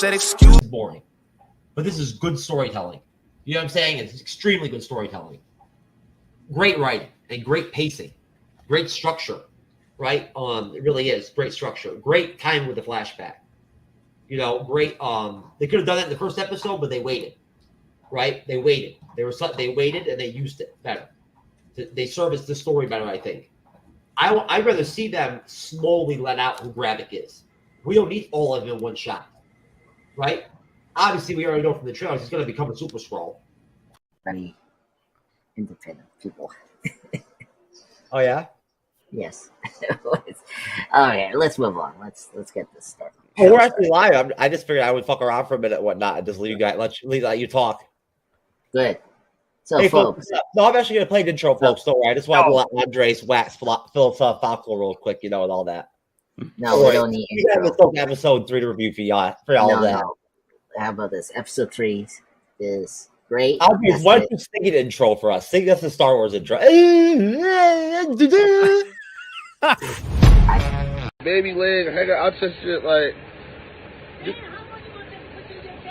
said excuse. It's boring, but this is good storytelling. You know what I'm saying? It's extremely good storytelling. Great writing and great pacing, great structure, right? It really is great structure. Great time with the flashback. You know, great. They could have done it in the first episode, but they waited, right? They waited. They waited and they used it better. They serviced the story better, I think. I'd rather see them slowly let out who Gravik is. We don't need all of them in one shot, right? Obviously, we already know from the trailers he's going to become a Super Skrull. Very independent people. Oh yeah. Yes. Okay, let's move on. Let's get this started. Oh, we're actually live. I just figured I would fuck around for a minute and whatnot and just leave you guys, let you talk. Good. So, hey, folks. No, I'm actually going to play the intro, folks. Don't worry. I just want to let Andres wax philosophical real quick, you know, and all that. No, we don't need intro. Episode 3 to review for y'all. For all of that. No. How about this? Episode 3 is great. Andres, why don't you sing an intro for us? Sing us the Star Wars intro. Baby leg, hang out to shit like.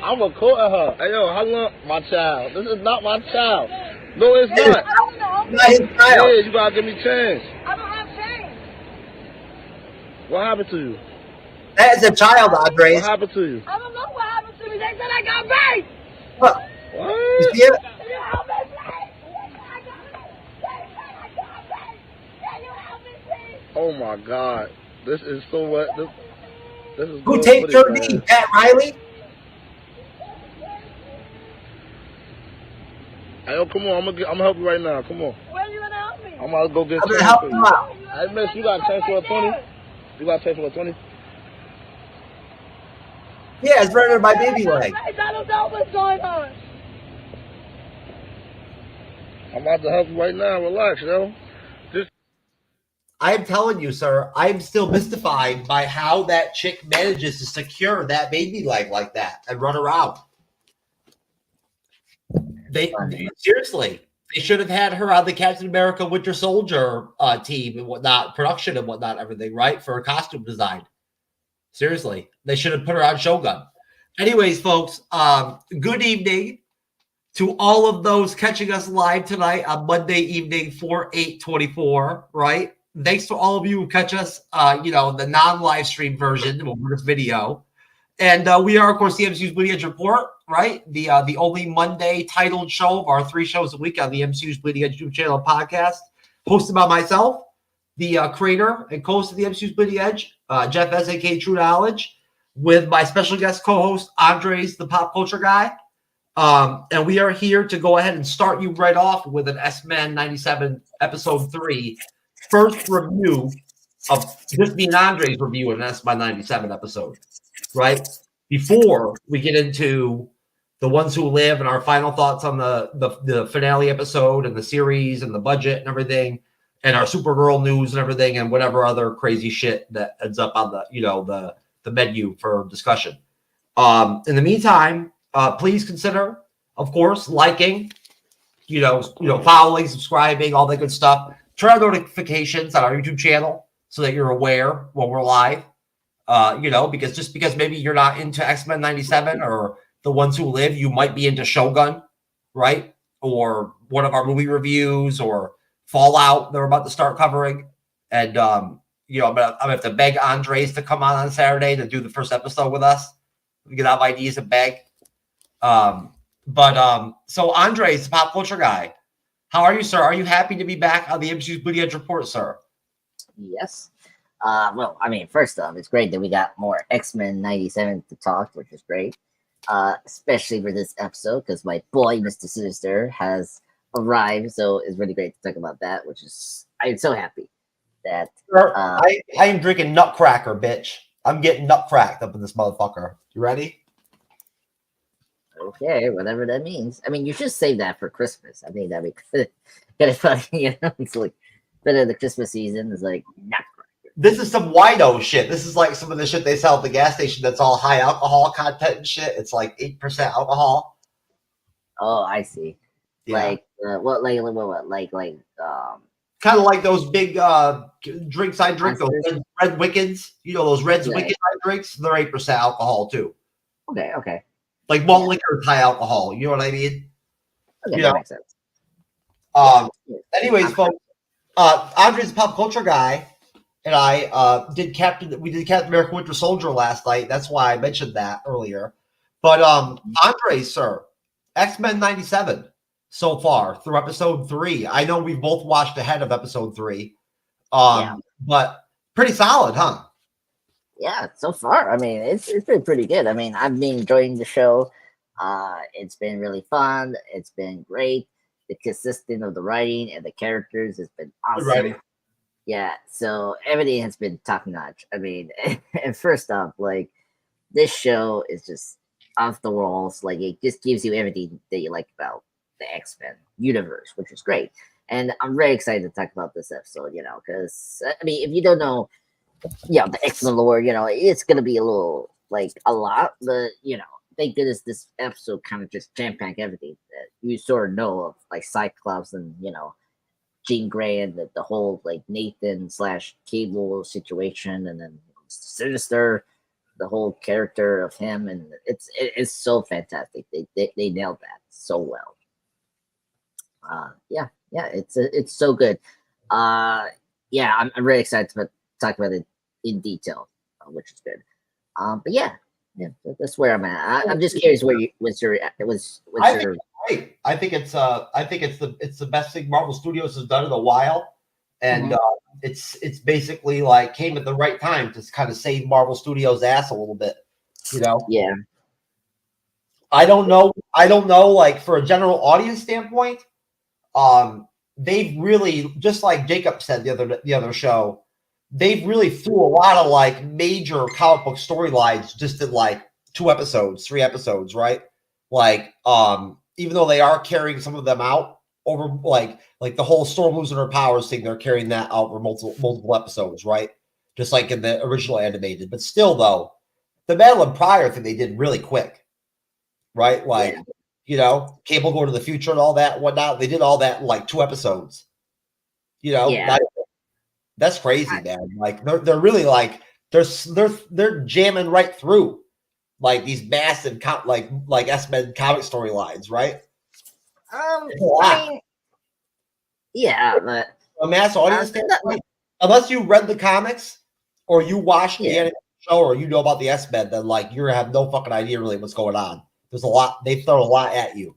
I'm recording her. Hey yo, how long? My child. This is not my child. No, it's not. Not his child. Yeah, you gotta give me change. I don't have change. What happened to you? That is a child, Andres. What happened to you? I don't know what happened to me. They said I got raped. What? What? You see it? Can you help me, please? They said I got raped. They said I got raped. Can you help me, please? Oh my God. This is so what? This is Who takes your knee? Pat Riley? Hey, yo, come on. I'm gonna help you right now. Come on. Where are you gonna help me? I'm gonna go get I'm gonna help you out. Hey, miss, you got a chance for a 20? You got a chance for a 20? Yeah, it's right under my baby leg. I don't know what's going on. I'm about to help you right now. Relax, yo. I'm telling you, sir, I'm still mystified by how that chick manages to secure that baby leg like that and run around. Seriously, they should have had her on the Captain America Winter Soldier team and whatnot, production and whatnot, everything, right? For her costume design. Seriously, they should have put her on Shogun. Anyways, folks, good evening to all of those catching us live tonight on Monday evening, 4/8/24, right? Thanks to all of you who catch us, the non-live stream version of this video. And we are, of course, the MCU'S Bleeding Edge Report, right? The only Monday titled show of our 3 shows a week on the MCU'S Bleeding Edge YouTube channel podcast, hosted by myself, the creator and co-host of the MCU'S Bleeding Edge, Jeff S, aka TrueKnowledge, with my special guest co-host, Andres, the pop culture guy. And we are here to go ahead and start you right off with an S-Man 97 episode 3 first review of just me and Andre's review of an S-Man 97 episode, right? Before we get into the ones who live and our final thoughts on the finale episode and the series and the budget and everything, and our Supergirl news and everything, and whatever other crazy shit that ends up on the menu for discussion. In the meantime, please consider, of course, liking, following, subscribing, all that good stuff. Turn on notifications on our YouTube channel so that you're aware when we're live. Because maybe you're not into X-Men 97 or the ones who live, you might be into Shogun, right? Or one of our movie reviews or Fallout that we're about to start covering. And, I'm going to have to beg Andres to come on Saturday to do the first episode with us. We get out my knees and beg. So Andres, the pop culture guy, how are you, sir? Are you happy to be back on the MCU'S Bleeding Edge Report, sir? Yes. First off, it's great that we got more X-Men 97 to talk, which is great. Especially for this episode, because my boy, Mr. Sinister, has arrived. So it's really great to talk about that, I'm so happy that... I am drinking Nutcracker, bitch. I'm getting nut-cracked up in this motherfucker. You ready? Okay, whatever that means. I mean, you should save that for Christmas. I think that'd be kind of funny, It's like, better the Christmas season is like, Nutcracker. This is some wino shit. This is like some of the shit they sell at the gas station that's all high alcohol content and shit. It's like 8% alcohol. Oh, I see. Yeah. Kind of like those big drinks I drink, those red Wickens. Those Reds Wicked I drinks. They're 8% alcohol too. Okay. Like malt liquor, high alcohol. You know what I mean? Okay, You that know? makes sense. Anyways, folks, Andre's a pop culture guy, and I did Captain America Winter Soldier last night. That's why I mentioned that earlier. But Andre, sir, X-Men 97 so far through episode 3. I know we've both watched ahead of episode 3. But pretty solid, huh? Yeah, so far, I mean, it's been pretty good. I mean, I've been enjoying the show. It's been really fun. It's been great. The consistent of the writing and the characters has been Good awesome. writing. Yeah, so everything has been top notch. I mean, and first off, like this show is just off the walls. Like it just gives you everything that you like about the X-Men universe, which is great. And I'm very excited to talk about this episode, you know, because I mean, if you don't know, the X-Men lore, you know, it's gonna be a little like a lot, but you know, thank goodness this episode kind of just jam-packed everything that you sort of know of, like Cyclops and Jean Grey and the whole like Nathan / Cable situation, and then Sinister, the whole character of him, and it's so fantastic. They nailed that so well. It's so good. I'm really excited to talk about it in detail, which is good. But that's where I'm at. I'm just curious what's your Great. I think it's the best thing Marvel Studios has done in a while, and it's basically like came at the right time to kind of save Marvel Studios' ass a little bit, you know. Yeah. I don't know. Like for a general audience standpoint, they've really, just like Jacob said the other show, they've really threw a lot of like major comic book storylines just in like 3 episodes, right? Like, even though they are carrying some of them out over like the whole Storm losing her powers thing, they're carrying that out for multiple episodes, right? Just like in the original animated. But still, though, the Madeline Pryor thing they did really quick, right? Like, Cable going to the future and all that, whatnot. They did all that in like 2 episodes. That's crazy, man. Like they're really like they're jamming right through like these massive like X-Men comic storylines, right? But a mass audience standpoint, unless you read the comics or you watched the animated show or you know about the X-Men, then like you have no fucking idea really what's going on. There's a lot. They've thrown a lot at you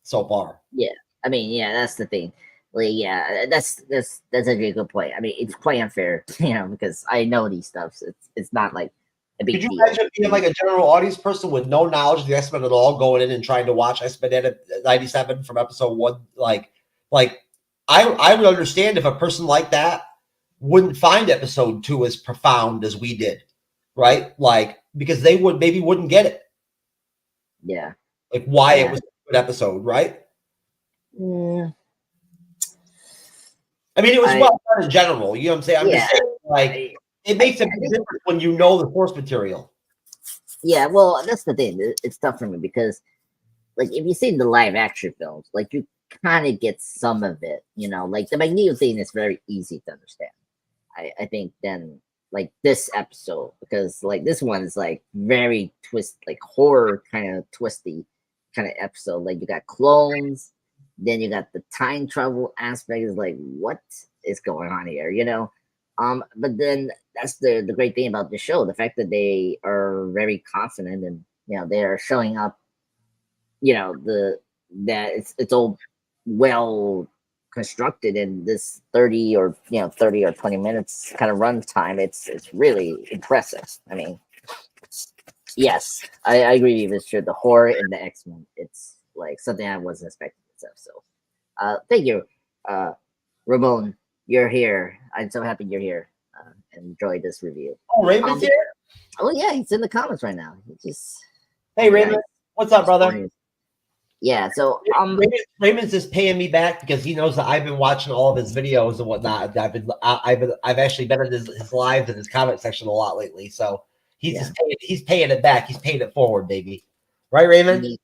so far. Yeah, I mean, that's the thing. Like, that's actually a good point. I mean, it's quite unfair, because I know these stuffs. It's not like a big deal. Could you deal. imagine being like a general audience person with no knowledge of the X-Men at all, going in and trying to watch X-Men 97 from episode 1? Like I would understand if a person like that wouldn't find episode 2 as profound as we did, right? Like, because they wouldn't get it. Yeah. Like why it was a good episode, right? Yeah. I mean, it was well done in general. You know what I'm saying? I'm just saying, like, it makes a big difference when you know the source material. Yeah, well, that's the thing. It's tough for me because, like, if you see the live action films, like, you kind of get some of it, like the Magneto thing is very easy to understand. I think then, like, this episode, because, like, this one is, like, very like, horror kind of twisty kind of episode. Like, you got clones. Then you got the time travel aspect. Is like, what is going on here? But then that's the great thing about the show, the fact that they are very confident and they are showing up. That it's all well constructed in this 30 or 20 minutes kind of run time. It's really impressive. I mean, yes, I agree with you. Sure, the horror in the X-Men, it's like something I wasn't expecting. So, thank you, Ramon. You're here. I'm so happy you're here. Enjoy this review. Oh, Raymond's here. Oh yeah, he's in the comments right now. Hey, Raymond, what's up, brother? Yeah. So Raymond's just paying me back because he knows that I've been watching all of his videos and whatnot. I've actually been in his lives and his comment section a lot lately. So he's paying it back. He's paying it forward, baby. Right, Raymond?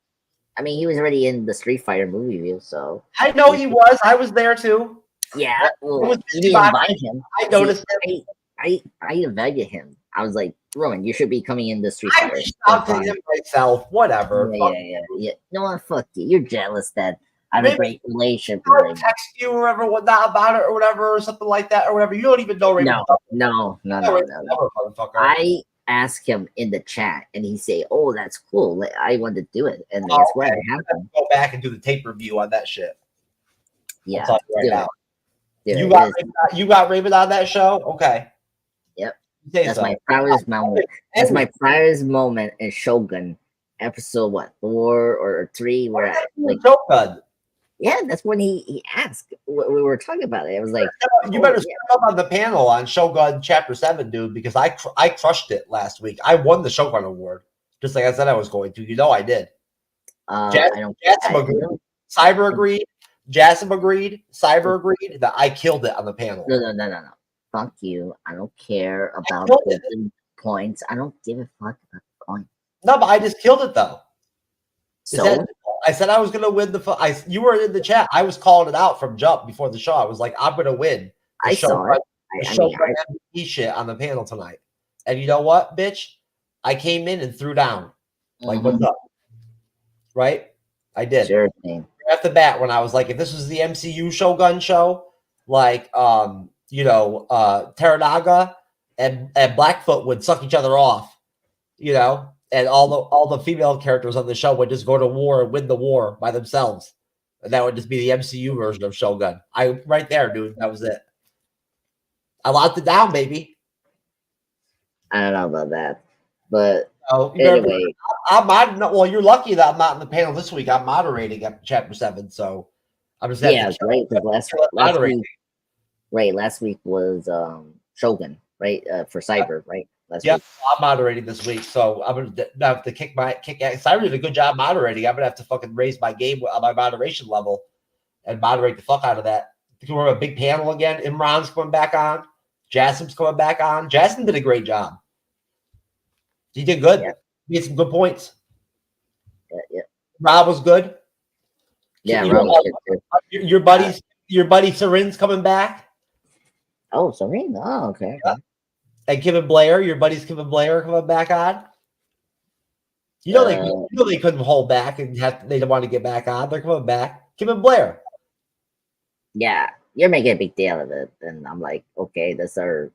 I mean, he was already in the Street Fighter movie review, so I know he was. I was there too. Yeah, well, you didn't invite him. I noticed him. I invited him. I was like, Roman, you should be coming in the Street I Fighter. reached out to him myself. Whatever. Yeah. You know what? Fuck you. You're jealous that I have a Maybe great relationship I'll with him. text you or whatever, whatnot about it or whatever, or something like that, or whatever. You don't even know Raymond. No. Motherfucker. I asked him in the chat, and he say, "Oh, that's cool. Like, I want to do it," and that's what happened. Go back and do the tape review on that shit. Yeah, I'll tell you right do now. it. You got Raymond on that show? Okay. Yep. Say That's so. my proudest moment. That's my proudest moment in Shogun episode 4 or 3 where I, like, Shogun. yeah, that's when he asked. We were talking about it. I was like, You better step up on the panel on Shogun Chapter 7, dude, because I crushed it last week. I won the Shogun Award, just like I said I was going to. You know I did. Jasmine agreed. Cyber agreed. Jasmine agreed. Cyber agreed that I killed it on the panel. No. Fuck you. I don't care about the points. I don't give a fuck about the points. No, but I just killed it though. So I said I was gonna win you were in the chat. I was calling it out from jump before the show. I was like, I'm gonna win. I saw it. MVP shit on the panel tonight. And you know what, bitch? I came in and threw down. Like, what's up? Right? I did. Sure thing. At the bat, when I was like, if this was the MCU Shogun show, like Teranaga and Blackfoot would suck each other off, and all the female characters on the show would just go to war and win the war by themselves. And that would just be the MCU version of Shogun. Right there, dude. That was it. I locked it down, baby. I don't know about that. But anyway. You're lucky that I'm not in the panel this week. I'm moderating at Chapter 7, so I'm just right. Last week was Shogun, right? For Cyber, right? Yep, I'm moderating this week, so I'm gonna have to kick. Cyber did a good job moderating. I'm gonna have to fucking raise my game on my moderation level and moderate the fuck out of that. We're have a big panel again. Imran's coming back on. Jasmine's coming back on. Jasmine did a great job. He did good. Yeah. He had some good points. Yeah. Rob was good. Yeah, Rob was good too. Your buddy Serin's coming back. Oh, Serin. Oh, okay. Yeah. And Kevin Blair, your buddy's Kevin Blair coming back on. They couldn't hold back and they didn't want to get back on. They're coming back. Kevin Blair. Yeah, you're making a big deal of it, and I'm like, okay, that's our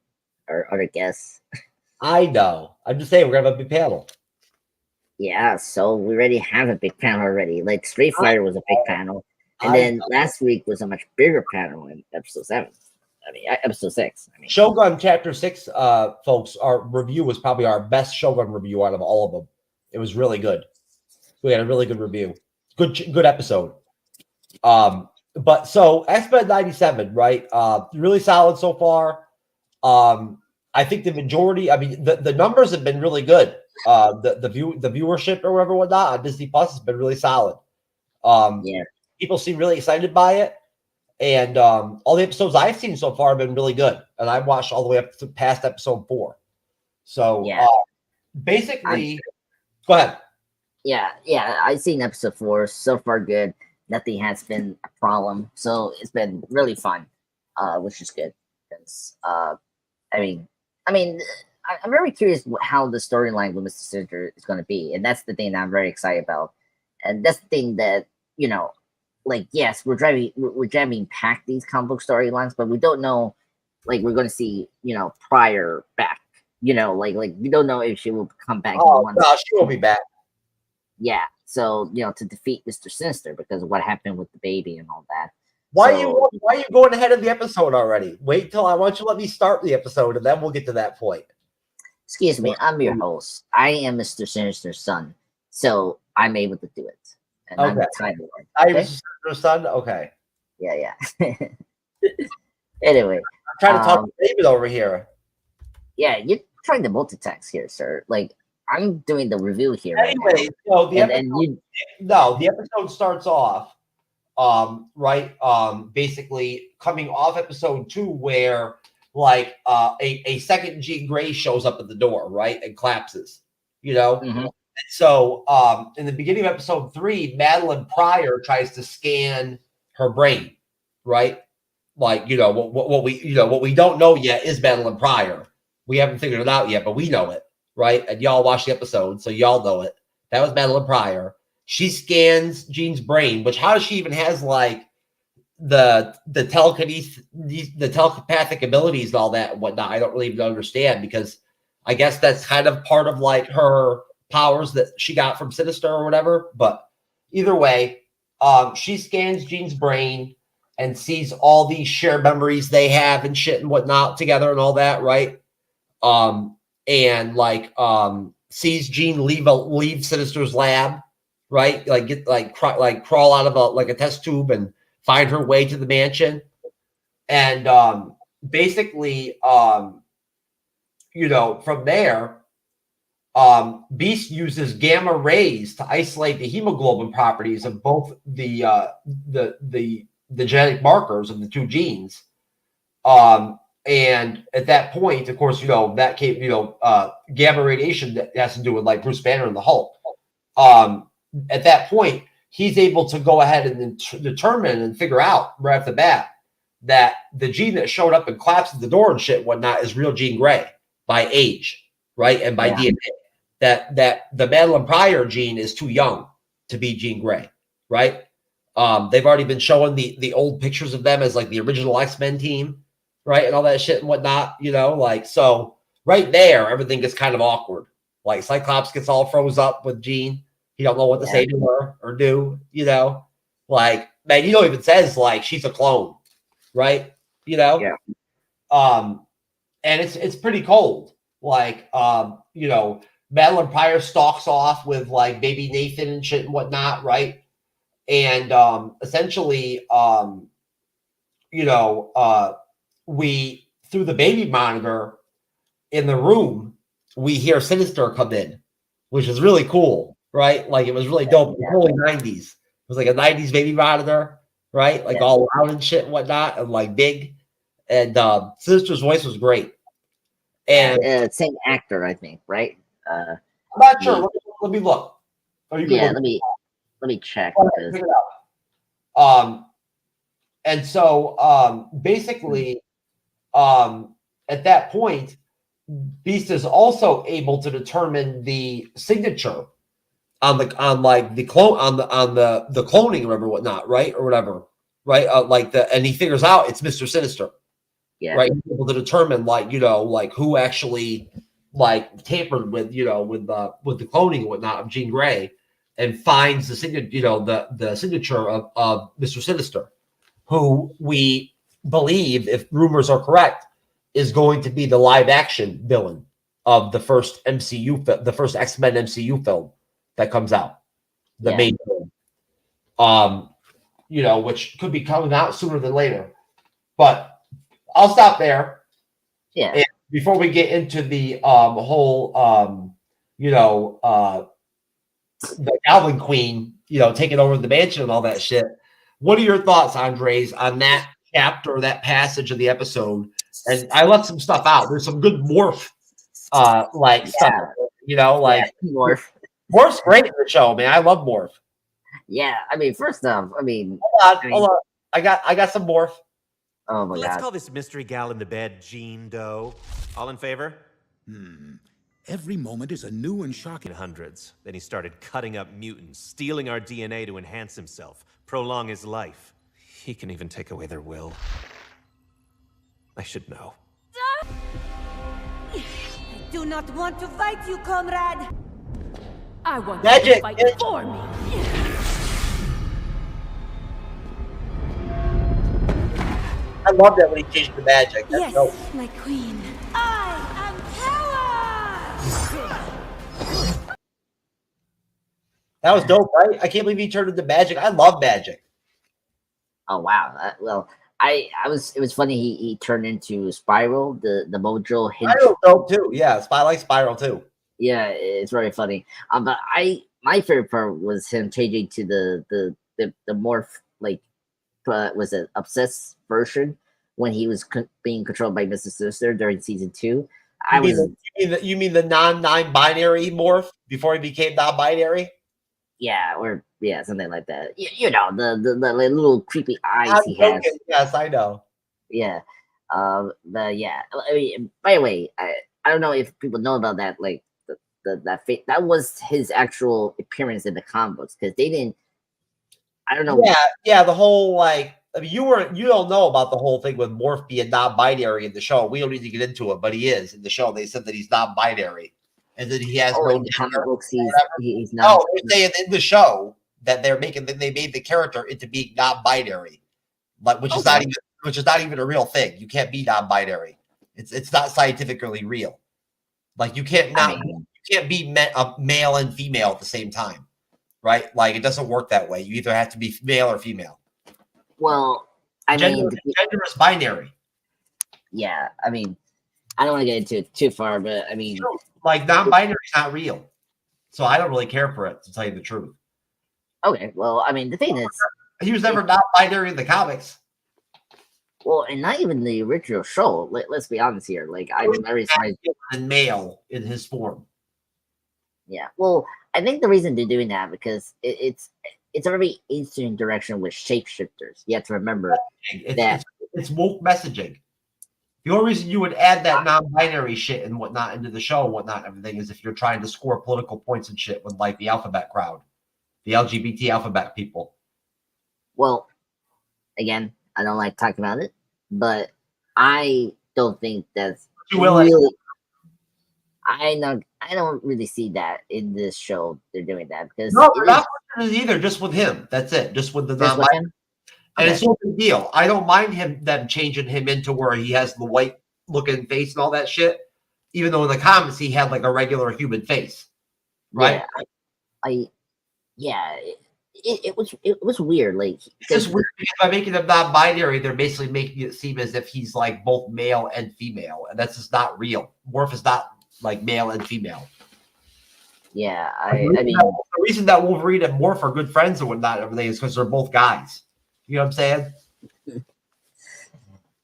other guest. I know. I'm just saying we're gonna have a big panel. Yeah, so we already have a big panel already. Like Street Fighter was a big panel, and then last week was a much bigger panel in episode 7. Episode 6. Shogun Chapter 6, folks. Our review was probably our best Shogun review out of all of them. It was really good. We had a really good review. Good episode. But so X-Men 97, right? Really solid so far. I think the majority. I mean, the numbers have been really good. The viewership or whatever whatnot on Disney Plus has been really solid. People seem really excited by it, and all the episodes I've seen so far have been really good. And I watched all the way up to past episode 4. So basically, go ahead. Yeah, I've seen episode 4 so far. Good. Nothing has been a problem, so it's been really fun, which is good. Because I'm very curious how the storyline with Mr. Sinister is going to be, and that's the thing that I'm very excited about. And that's the thing that yes, we're driving past these comic book storylines, but we don't know, we're going to see Prior back. We don't know if she will come back. Oh no, she will be back. Yeah, so to defeat Mr. Sinister because of what happened with the baby and all that. Why are you going ahead of the episode already? Wait till I want you to let me start the episode, and then we'll get to that point. Excuse me, I'm your host. I am Mr. Sinister's son, so I'm able to do it. And I'm the Time Lord. Okay? I'm Mr. Sinister's son? Okay. Yeah. Anyway. I'm trying to talk to David over here. Yeah, you're trying to multitask here, sir. I'm doing the review here. Anyway, the episode starts off, basically coming off episode 2 where a second Jean Grey shows up at the door, right, and collapses, Mm-hmm. And so in the beginning of episode 3, Madeline Pryor tries to scan her brain, right? What we don't know yet is Madeline Pryor, We haven't figured it out yet, but we know it, right? And y'all watch the episode, so y'all know it. That was Madeline Pryor. She scans Jean's brain, which how does she even has like the telekinesis, the telepathic abilities and all that and whatnot? I don't really even understand, because I guess that's kind of part of like her powers that she got from Sinister or whatever. But either way, she scans Jean's brain and sees all these shared memories they have and shit and whatnot together and all that, right? And like sees Jean leave Sinister's lab, right? Like get crawl out of a test tube and find her way to the mansion. And basically you know, from there, Beast uses gamma rays to isolate the hemoglobin properties of both the genetic markers of the two genes. And at that point, of course, you know, that came, you know, gamma radiation that has to do with like Bruce Banner and the Hulk. At that point, he's able to go ahead and determine and figure out right off the bat that the gene that showed up and collapsed the door and shit and whatnot is real Jean Grey by age, right? And by DNA. That the Madeline Pryor gene is too young to be Jean Grey, right? They've already been showing the old pictures of them as like the original X-Men team, right? And all that shit and whatnot, you know, like, so right there, everything gets kind of awkward. Like Cyclops gets all froze up with Jean. He don't know what to say to her or do, you know, like, man, you know, even says like, she's a clone, right? You know? Yeah. And it's pretty cold. Like, you know, Madeline Pryor stalks off with like baby Nathan and shit and whatnot, right? And essentially, you know, we, through the baby monitor in the room, we hear Sinister come in, which is really cool, right? Like, it was really dope. Yeah. Early 90s. It was like a 90s baby monitor, right? Like all loud and shit and whatnot, and like big. And Sinister's voice was great. And same actor, I think, right? I'm not sure. Let me look. Let me check. And so basically, at that point, Beast is also able to determine the signature on the cloning, remember whatnot, right, or whatever, right? And he figures out it's Mr. Sinister. Yeah. Right. He's able to determine, like, you know, like who actually like tampered with, you know, with the cloning and whatnot of Jean Grey, and finds the signature, you know, the signature of Mr. Sinister, who we believe, if rumors are correct, is going to be the live action villain of the first MCU, the first X-Men MCU film that comes out, the main film. You know, which could be coming out sooner than later, but I'll stop there. Yeah. And before we get into the whole, you know, the Goblin Queen, you know, taking over the mansion and all that shit. What are your thoughts, Andres, on that chapter, that passage of the episode? And I left some stuff out. There's some good morph, stuff, you know, like morph. Morph's great in the show, man. I love morph. Yeah, I mean, first off, hold on. I got some morph. Oh my God. Let's call this mystery gal in the bed Jean Doe. All in favor? Every moment is a new and shocking. In hundreds. Then he started cutting up mutants, stealing our DNA to enhance himself, prolong his life. He can even take away their will. I should know. I do not want to fight you, comrade. I want you to fight for me. I love that when he changed the magic. That's dope. My queen. I am power. That was dope, right? I can't believe he turned into magic. I love magic. Oh wow! Well, it was funny. He turned into Spiral, the Mojo. Spiral dope too. Yeah, I like Spiral too. Yeah, it's very funny. But my favorite part was him changing to the morph, like, was it obsessed version when he was being controlled by Mr. Sinister during season 2. You mean the non-binary morph before he became non-binary? Yeah, or something like that. You know, the little creepy eyes he has. Yes, I know. Yeah. But yeah, I mean, by the way, I don't know if people know about that. Like that was his actual appearance in the comic books because they didn't. I don't know. Yeah. The whole like, I mean, you don't know about the whole thing with Morph being non-binary in the show. We don't need to get into it, but he is in the show. They said that he's non-binary, and that he has no in the comic books, he's not. No, they're saying in the show that they made the character into being non-binary, like which is not even a real thing. You can't be non-binary. It's not scientifically real. Like you can't be male and female at the same time, right? Like it doesn't work that way. You either have to be male or female. Well, gender is binary. Yeah, I mean, I don't want to get into it too far, but I mean, like non-binary is not real, so I don't really care for it, to tell you the truth. Okay, well, I mean, the thing is, he was never non-binary in the comics. Well, and not even the original show. Let's be honest here. Like, I'm very surprised. And male in his form. Yeah. Well, I think the reason they're doing that because it's a very interesting direction with shapeshifters. You have to remember that it's woke messaging. The only reason you would add that non-binary shit and whatnot into the show and whatnot, everything is if you're trying to score political points and shit with like the alphabet crowd, the LGBT alphabet people. Well, again, I don't like talking about it, but I don't think that's really. I don't really see that in this show. They're doing that because no, they're not either. Just with him, that's it. Just with the non-binary. And it's no big deal. I don't mind them changing him into where he has the white looking face and all that shit. Even though in the comics he had like a regular human face, right? Yeah, it was weird. Like it's just weird because by making him non-binary, they're basically making it seem as if he's like both male and female, and that's just not real. Morph is not like male and female. Yeah, I mean, the reason that Wolverine and Morph are good friends and whatnot, everything is because they're both guys. You know what I'm saying?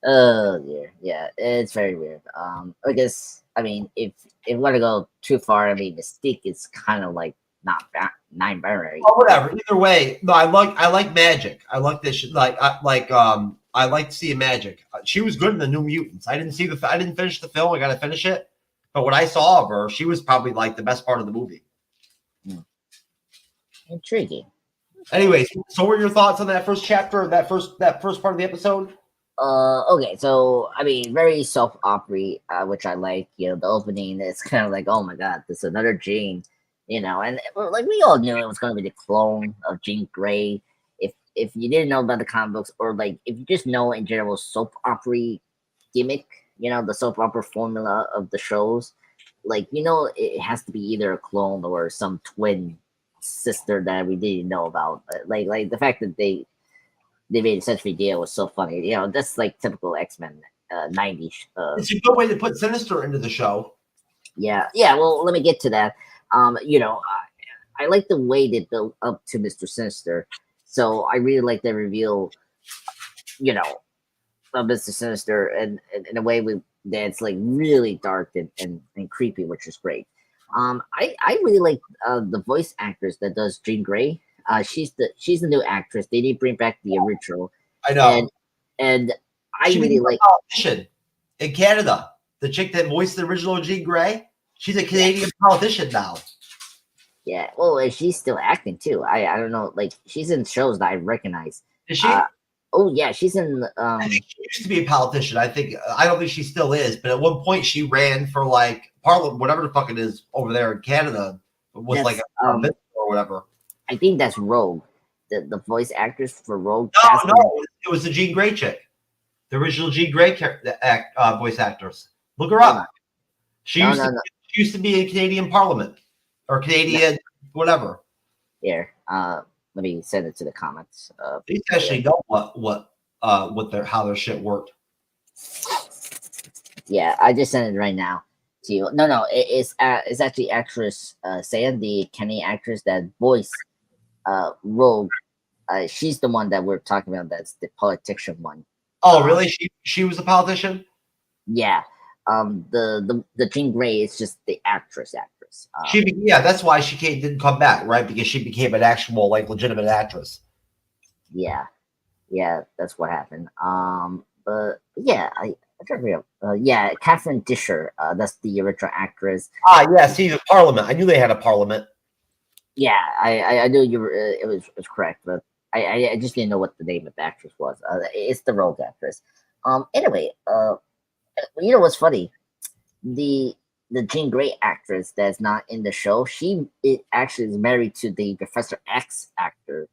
Oh yeah, it's very weird. I guess I mean if we're gonna go too far, I mean Mystique is kind of like not non-binary. Oh, whatever. Either way, no, I like Magic. I like this. I like seeing Magic. She was good in the New Mutants. I didn't finish the film. I got to finish it. But what I saw of her, she was probably like the best part of the movie. Intriguing. Anyways, so what were your thoughts on that first chapter, that first part of the episode? Okay, so I mean, very soap opera, which I like. You know, the opening is kind of like, oh my god, this is another Jean. You know, and like we all knew it was going to be the clone of Jean Grey. If you didn't know about the comic books, or like if you just know in general soap opera gimmick, you know, the soap opera formula of the shows, like you know, it has to be either a clone or some twin sister that we didn't know about. Like the fact that they made such a big deal was so funny. You know, that's like typical X-Men 90s. It's a good way to put Sinister into the show. Yeah. Well, let me get to that. You know, I like the way they built up to Mr. Sinister. So I really like the reveal, you know, of Mr. Sinister and in a way that's like really dark and creepy, which is great. I really like the voice actress that does Jean Grey. She's the new actress. They didn't bring back the original. I know. And I really like politician in Canada. The chick that voiced the original Jean Grey. She's a Canadian politician now. Yeah, well, she's still acting too. I don't know, like she's in shows that I recognize. Is she? Oh yeah, she's in. I think she used to be a politician. I don't think she still is, but at one point she ran for like Parliament, whatever the fuck it is over there in Canada, was like a or whatever. I think that's Rogue, the voice actress for Rogue. No, it was the Jean Grey chick, the original Jean Grey voice actress. Look her up. She used to be in Canadian Parliament or Canadian whatever. Here, let me send it to the comments. These actually know how their shit worked. Yeah, I just sent it right now to you. No, it's actually actress Sam, the Kenny actress that voiced Rogue. She's the one that we're talking about. That's the politician one. Oh, really? She was a politician? Yeah. The Jean Grey is just the actress. That's why she didn't come back, right? Because she became an actual, like, legitimate actress. Yeah, that's what happened. But yeah, Yeah, Catherine Disher. That's the original actress. Yeah. See, the Parliament. I knew they had a Parliament. Yeah, I knew you were. It was correct, but I just didn't know what the name of the actress was. It's the Rogue actress. Anyway, you know what's funny? The Jean Grey actress that's not in the show, it actually is married to the Professor X actor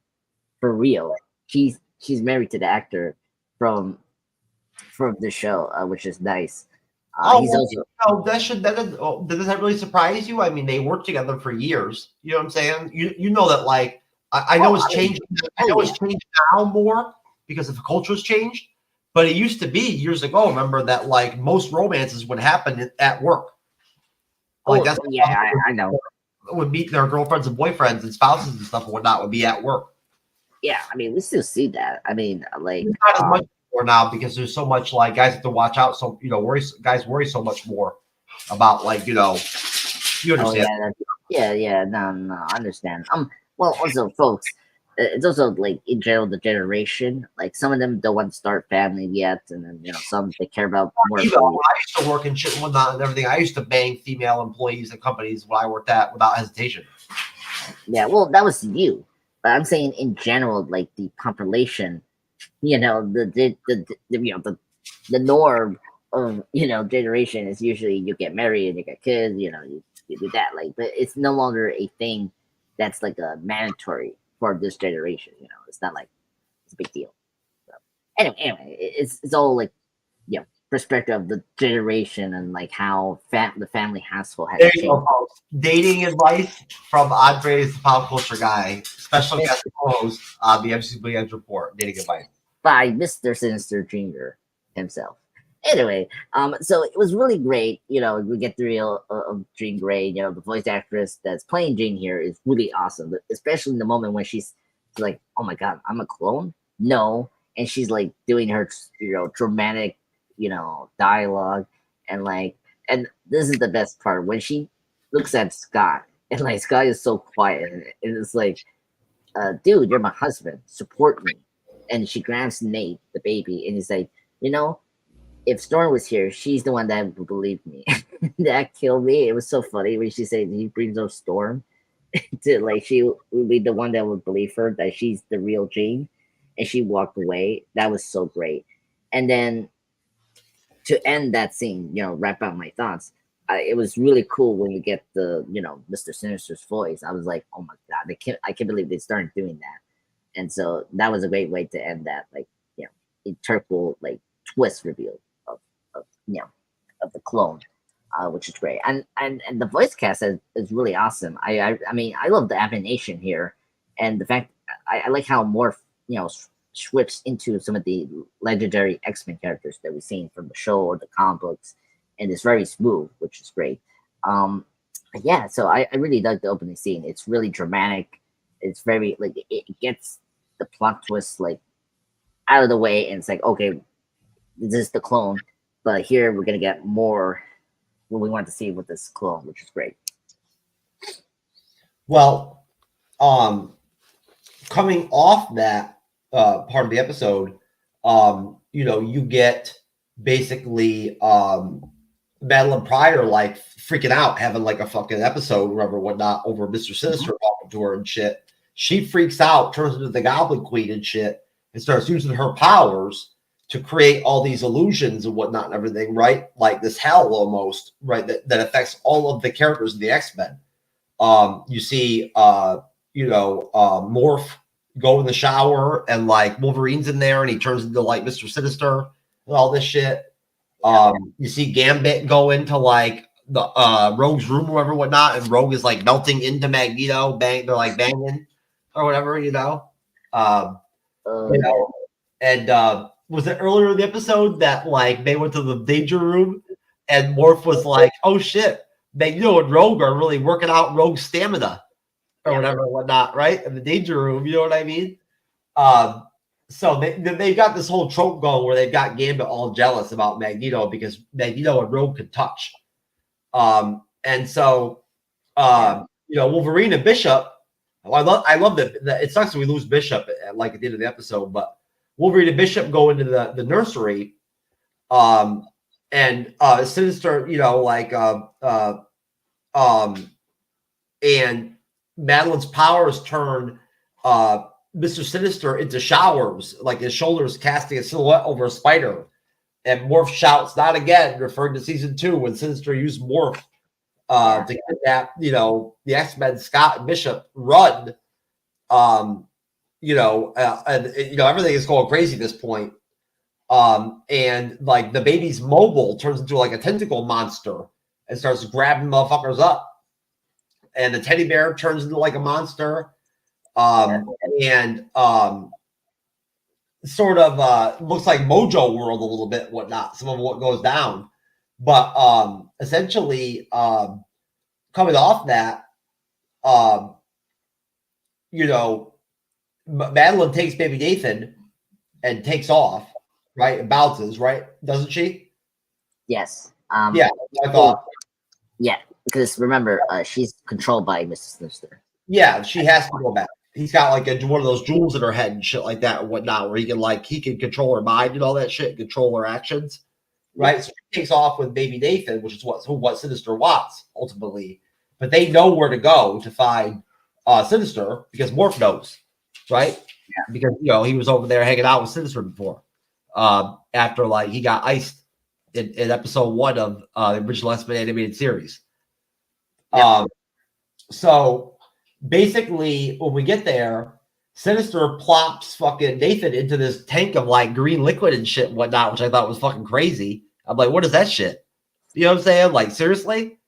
for real. She's married to the actor from the show, which is nice. He's also Does that really surprise you? I mean, they worked together for years. You know what I'm saying? You know that, like, I know it's changed. I know it's changed now more because the culture's changed. But it used to be years ago. Remember that, like, most romances would happen at work. Like I know. Would meet their girlfriends and boyfriends and spouses and stuff and whatnot would be at work. Yeah, I mean, we still see that. I mean, like, not as much more now because there's so much, like, guys have to watch out. So, guys worry so much more about, like, you understand. No, I understand. Well, also, folks, it's also, like, in general, the generation, like, some of them don't want to start family yet, and then, some they care about more. I used to work and shit and whatnot and everything. I used to bang female employees at companies when I worked at without hesitation. Yeah, well, that was you. But I'm saying in general, like, the population, the norm of generation is usually you get married and you get kids, you do that, like, but it's no longer a thing that's like a mandatory for this generation. It's not like it's a big deal. So, anyway, it's all like perspective of the generation and like how the family hassle has changed. Dating advice from Andres, the pop culture guy, special guest host on the MCU'S report. Dating advice by Mr. Sinister Jr. himself. Anyway, so it was really great. We get the real of Jean Grey. The voice actress that's playing Jean here is really awesome, especially in the moment when she's like, "Oh my god, I'm a clone." No, and she's like doing her dramatic dialogue, and this is the best part when she looks at Scott, and like Scott is so quiet, and it's like, dude, you're my husband, support me. And she grabs Nate, the baby, and he's like, if Storm was here, she's the one that would believe me. That killed me. It was so funny when she said he brings up Storm to, like, she would be the one that would believe her that she's the real Jean, and she walked away. That was so great. And then to end that scene, wrap up my thoughts. It was really cool when you get the, Mr. Sinister's voice. I was like, oh my god, I can't believe they started doing that. And so that was a great way to end that, like, interpol, like, twist reveal of the clone, which is great. And the voice cast is really awesome. I mean, I love the animation here, and the fact I like how more switched into some of the legendary X-Men characters that we've seen from the show or the comic books, and it's very smooth, which is great. Yeah, so I really like the opening scene. It's really dramatic. It's very, like, it gets the plot twist, like, out of the way, and it's like, okay, this is the clone, but here we're gonna get more what we want to see with this clone, which is great. Well, coming off that part of the episode, you get basically Madeline Pryor, like, freaking out, having like a fucking episode, whatever, whatnot, over Mr. Sinister talking to her and shit. She freaks out, turns into the Goblin Queen and shit, and starts using her powers to create all these illusions and whatnot and everything, right? Like this hell almost, right? That affects all of the characters in the X-Men. You see, Morph go in the shower, and like Wolverine's in there, and he turns into like Mr. Sinister and all this shit. You see Gambit go into like the Rogue's room or whatever, whatnot, and Rogue is like melting into Magneto. They're like banging or whatever, and was it earlier in the episode that like they went to the danger room and Morph was like, oh shit, Magneto and Rogue are really working out Rogue's stamina or whatever, whatnot, right? In the danger room, you know what I mean? So they've got this whole trope going where they've got Gambit all jealous about Magneto because Magneto and Rogue can touch. And so, Wolverine and Bishop, I love that. It sucks that we lose Bishop at like at the end of the episode, but Wolverine and Bishop go into the nursery, and Sinister, and Madeline's powers turn Mr. Sinister into showers, like his shoulders casting a silhouette over a spider. And Morph shouts, "Not again," referring to season 2 when Sinister used Morph to kidnap, the X-Men, Scott and Bishop. Run. And everything is going crazy at this point. And like the baby's mobile turns into like a tentacle monster and starts grabbing motherfuckers up. And the teddy bear turns into like a monster. Sort of looks like Mojo World a little bit, whatnot, some of what goes down. But essentially, coming off that, Madeline takes baby Nathan and takes off, right? And bounces, right? Doesn't she? Yes. Yeah, I thought. Yeah, because remember, she's controlled by Mr. Sinister. Yeah, she has to go back. He's got like one of those jewels in her head and shit like that and whatnot, where he can control her mind and all that shit, control her actions, right? So she takes off with baby Nathan, which is what Sinister wants ultimately. But they know where to go to find Sinister because Morph knows, right? Yeah. Because he was over there hanging out with Sinister before, after like he got iced in episode 1 of the original X-Men animated series. Yeah. So basically, when we get there, Sinister plops fucking Nathan into this tank of like green liquid and shit and whatnot, which I thought was fucking crazy. I'm like, what is that shit? You know what I'm saying? Like, seriously?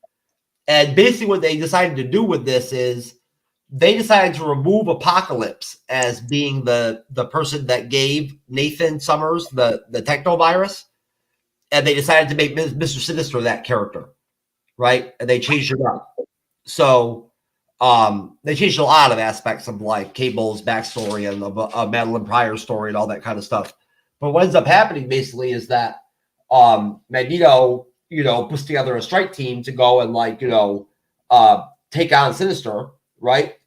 And basically what they decided to do with this is they decided to remove Apocalypse as being the person that gave Nathan Summers the technovirus. And they decided to make Mr. Sinister that character, right? And they changed it up. So they changed a lot of aspects of like Cable's backstory and of Madeline Pryor's story and all that kind of stuff. But what ends up happening basically is that Magneto, puts together a strike team to go and like, take on Sinister, right?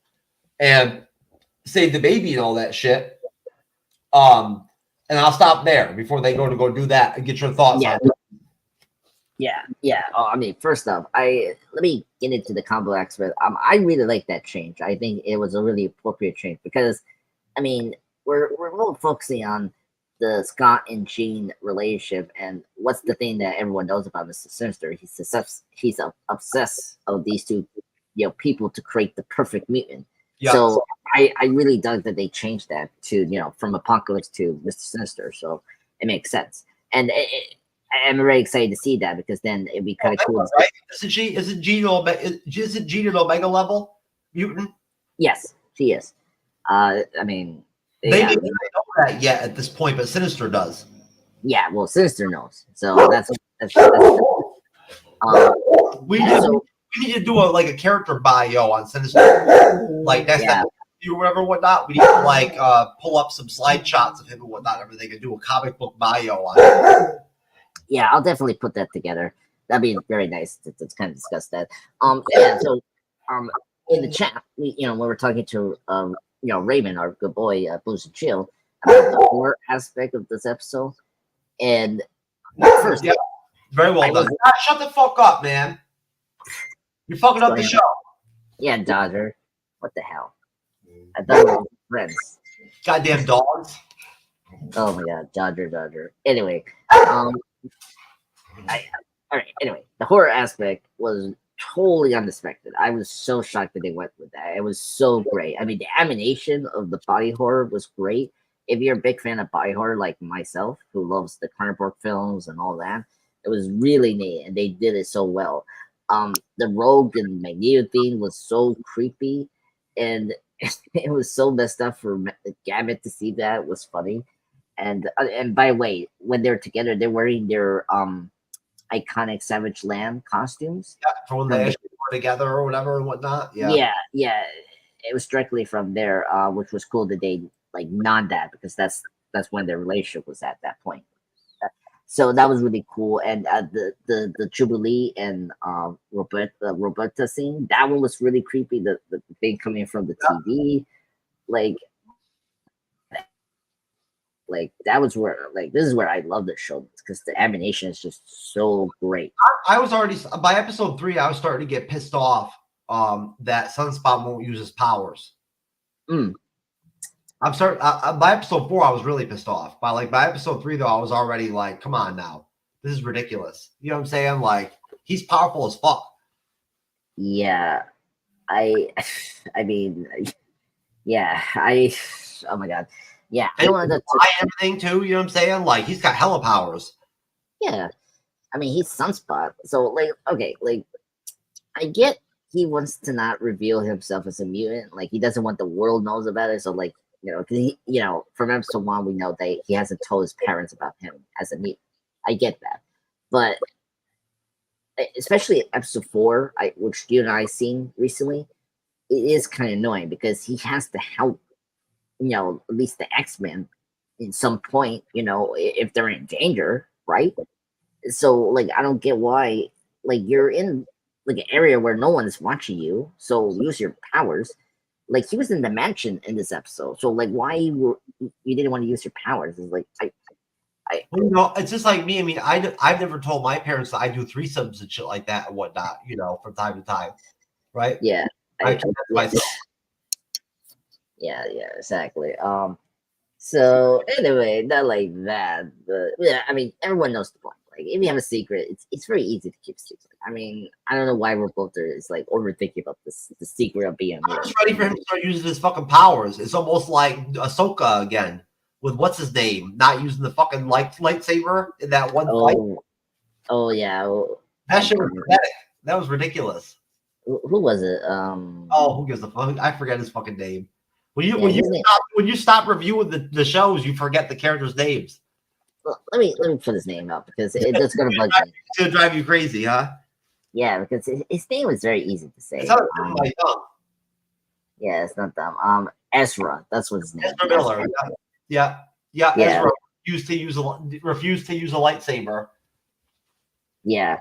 And save the baby and all that shit. And I'll stop there before they go do that and get your thoughts on it. Yeah. Oh, I mean, first off, let me get into the combo expert. I really like that change. I think it was a really appropriate change because, I mean, we're really focusing on the Scott and Jean relationship, and what's the thing that everyone knows about Mr. Sinister? He's obsessed of these two, people to create the perfect mutant. Yep. So I really dug that they changed that to from Apocalypse to Mr. Sinister. So it makes sense, and I'm very excited to see that because then it'd be kind of cool. Right? Isn't Jean an Omega level mutant? Yes, she is. I mean, they didn't know that yet at this point, but Sinister does. Yeah, well, Sinister knows. So that's we need to do a character bio on Sinister, like next time or whatever, whatnot. We need to pull up some slide shots of him and whatnot, everything, and do a comic book bio on it. Yeah, I'll definitely put that together. That'd be very nice to kind of discuss that. Yeah. So, in the chat, when we're talking to Raymond, our good boy, Blues and Chill, about the horror aspect of this episode, and first, very well done. Shut the fuck up, man. You're fucking up the show. Yeah, Dodger. What the hell? I thought we were friends. Goddamn dogs. Oh my god, Dodger. Anyway, all right. Anyway, the horror aspect was totally unexpected. I was so shocked that they went with that. It was so great. I mean, the animation of the body horror was great. If you're a big fan of body horror like myself, who loves the Cronenberg films and all that, it was really neat, and they did it so well. The Rogue and Magneto theme was so creepy, and it was so messed up for Gambit to see that. It was funny. And by the way, when they're together, they're wearing their iconic Savage Land costumes. Yeah, from when they actually were together or whatever and whatnot. Yeah. It was directly from there, which was cool that they non that because that's when their relationship was at that point. So that was really cool. And the Jubilee and Roberta scene, that one was really creepy. The thing coming from the TV, Like that was where like this is where I love the show because the animation is just so great. I was already by episode 3. I was starting to get pissed off that Sunspot won't use his powers. I'm starting by episode 4. I was really pissed off. By episode 3 though, I was already like, come on now, this is ridiculous. You know what I'm saying? Like he's powerful as fuck. Yeah, I mean, yeah, oh my god, yeah, I And wanted to everything too. You know what I'm saying? Like he's got hella powers. yeah, I mean he's Sunspot, so like okay, like I get he wants to not reveal himself as a mutant, like he doesn't want the world knows about it, so like because he from episode 1 we know that he hasn't told his parents about him as a mutant. I get that, but especially episode 4, which you and I seen recently, it is kind of annoying because he has to help, at least the X-Men in some point, if they're in danger, right? So, like, I don't get why, like, you're in, like, an area where no one is watching you, so use your powers. Like, he was in the mansion in this episode, so, like, why you didn't want to use your powers? It's like, it's just like me. I mean, I've never told my parents that I do threesomes and shit like that and whatnot, from time to time, right? Yeah. I keep that to myself. Yeah, exactly. So anyway, not like that, but yeah, I mean, everyone knows the point. Like, if you have a secret, it's very easy to keep secret. I mean, I don't know why we're both there. It's like overthinking about the secret of being. I'm just ready for him to start using his fucking powers. It's almost like Ahsoka again with what's his name not using the fucking lightsaber in that one fight. Oh yeah, that shit was pathetic. That was ridiculous. Who was it? Who gives a fuck? I forget his fucking name. When you stop reviewing the shows, you forget the characters' names. Well, let me put his name up because it's gonna bug me. It's gonna drive you crazy, huh? Yeah, because his name was very easy to say. It's not my tongue. Yeah, it's not dumb. Ezra, that's what his name. Ezra Miller. Yeah. Ezra refused to use a lightsaber. Yeah,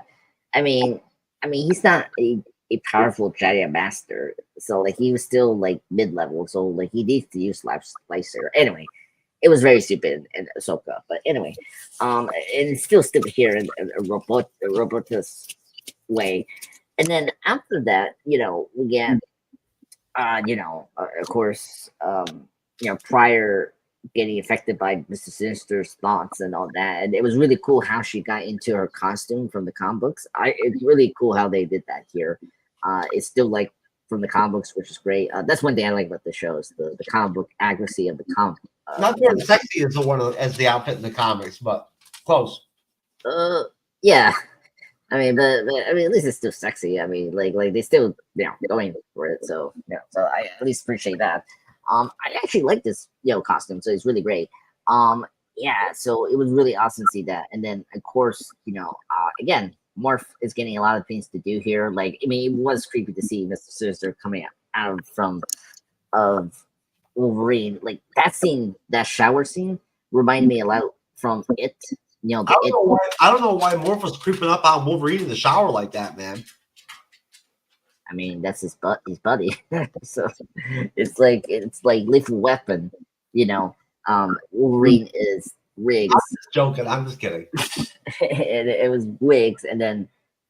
I mean, he's not a powerful Jedi master, so like he was still like mid-level, so like he needs to use lightsaber. Anyway, it was very stupid in Ahsoka, but anyway, and it's still stupid here in a robotous way. And then after that, we get, of course, prior getting affected by Mr. Sinister's thoughts and all that. And it was really cool how she got into her costume from the comic books. It's really cool how they did that here. It's still like from the comic books, which is great. That's one thing I like about the show is the comic book accuracy of the comic. Not very sexy as the outfit in the comics, but close. Yeah. I mean, but I mean, at least it's still sexy. I mean, like they still, going for it. So so I at least appreciate that. I actually like this, costume, so it's really great. Yeah, so it was really awesome to see that. And then, of course, again, Morph is getting a lot of things to do here. Like, I mean, it was creepy to see Mr. Sinister coming out of Wolverine. Like that scene, that shower scene, reminded me a lot from It. I don't know why Morph was creeping up on Wolverine in the shower like that, man. I mean, that's his buddy. So it's like Lethal Weapon, Wolverine is Riggs. I'm just joking. I'm just kidding. And it was Wiggs, and then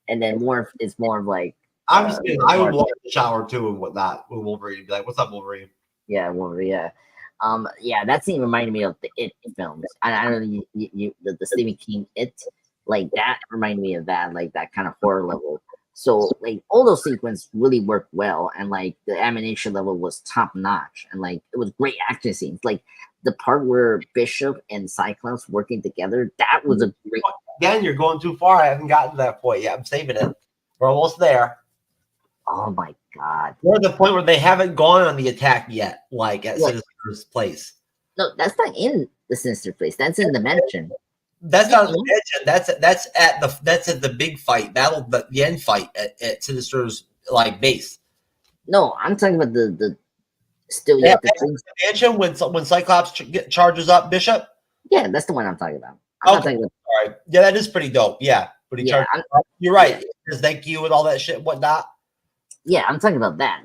Morph is more of like. I'm just kidding. I would walk in the shower too and whatnot with Wolverine. Be like, "What's up, Wolverine?" Yeah, Wolverine. Yeah. Yeah, that scene reminded me of the It films. I don't know the Stephen King It, like that reminded me of that, like that kind of horror level. So like all those sequences really worked well, and like the animation level was top notch, and like it was great action scenes. Like the part where Bishop and Cyclops working together, that was a great. Again, you're going too far. I haven't gotten to that point yet. I'm saving it. We're almost there. Oh my god! We're at the point where they haven't gone on the attack yet, like at Sinister's place. No, that's not in the Sinister place. That's in the mansion. That's not the mansion. That's at the big fight battle, the end fight at Sinister's like base. No, I'm talking about the mansion when Cyclops charges up Bishop. Yeah, that's the one I'm talking about. I'm not talking about. All right. Yeah, that is pretty dope. Yeah, but you're right. Says thank you and all that shit, whatnot. Yeah, I'm talking about that.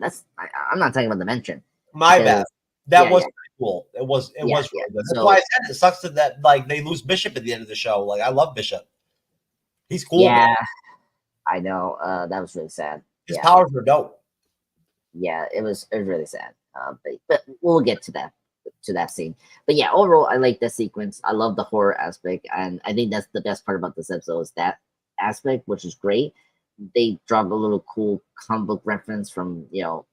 I'm not talking about the mention. My bad. That was pretty cool. It was really good. That's So, why I said it sucks that like they lose Bishop at the end of the show. Like I love Bishop. He's cool. yeah, Man. I know. That was really sad. His powers are dope. Yeah, it was really sad. But we'll get to that scene. But yeah, overall, I like the sequence. I love the horror aspect, and I think that's the best part about this episode is that aspect, which is great. They dropped a little cool comic book reference from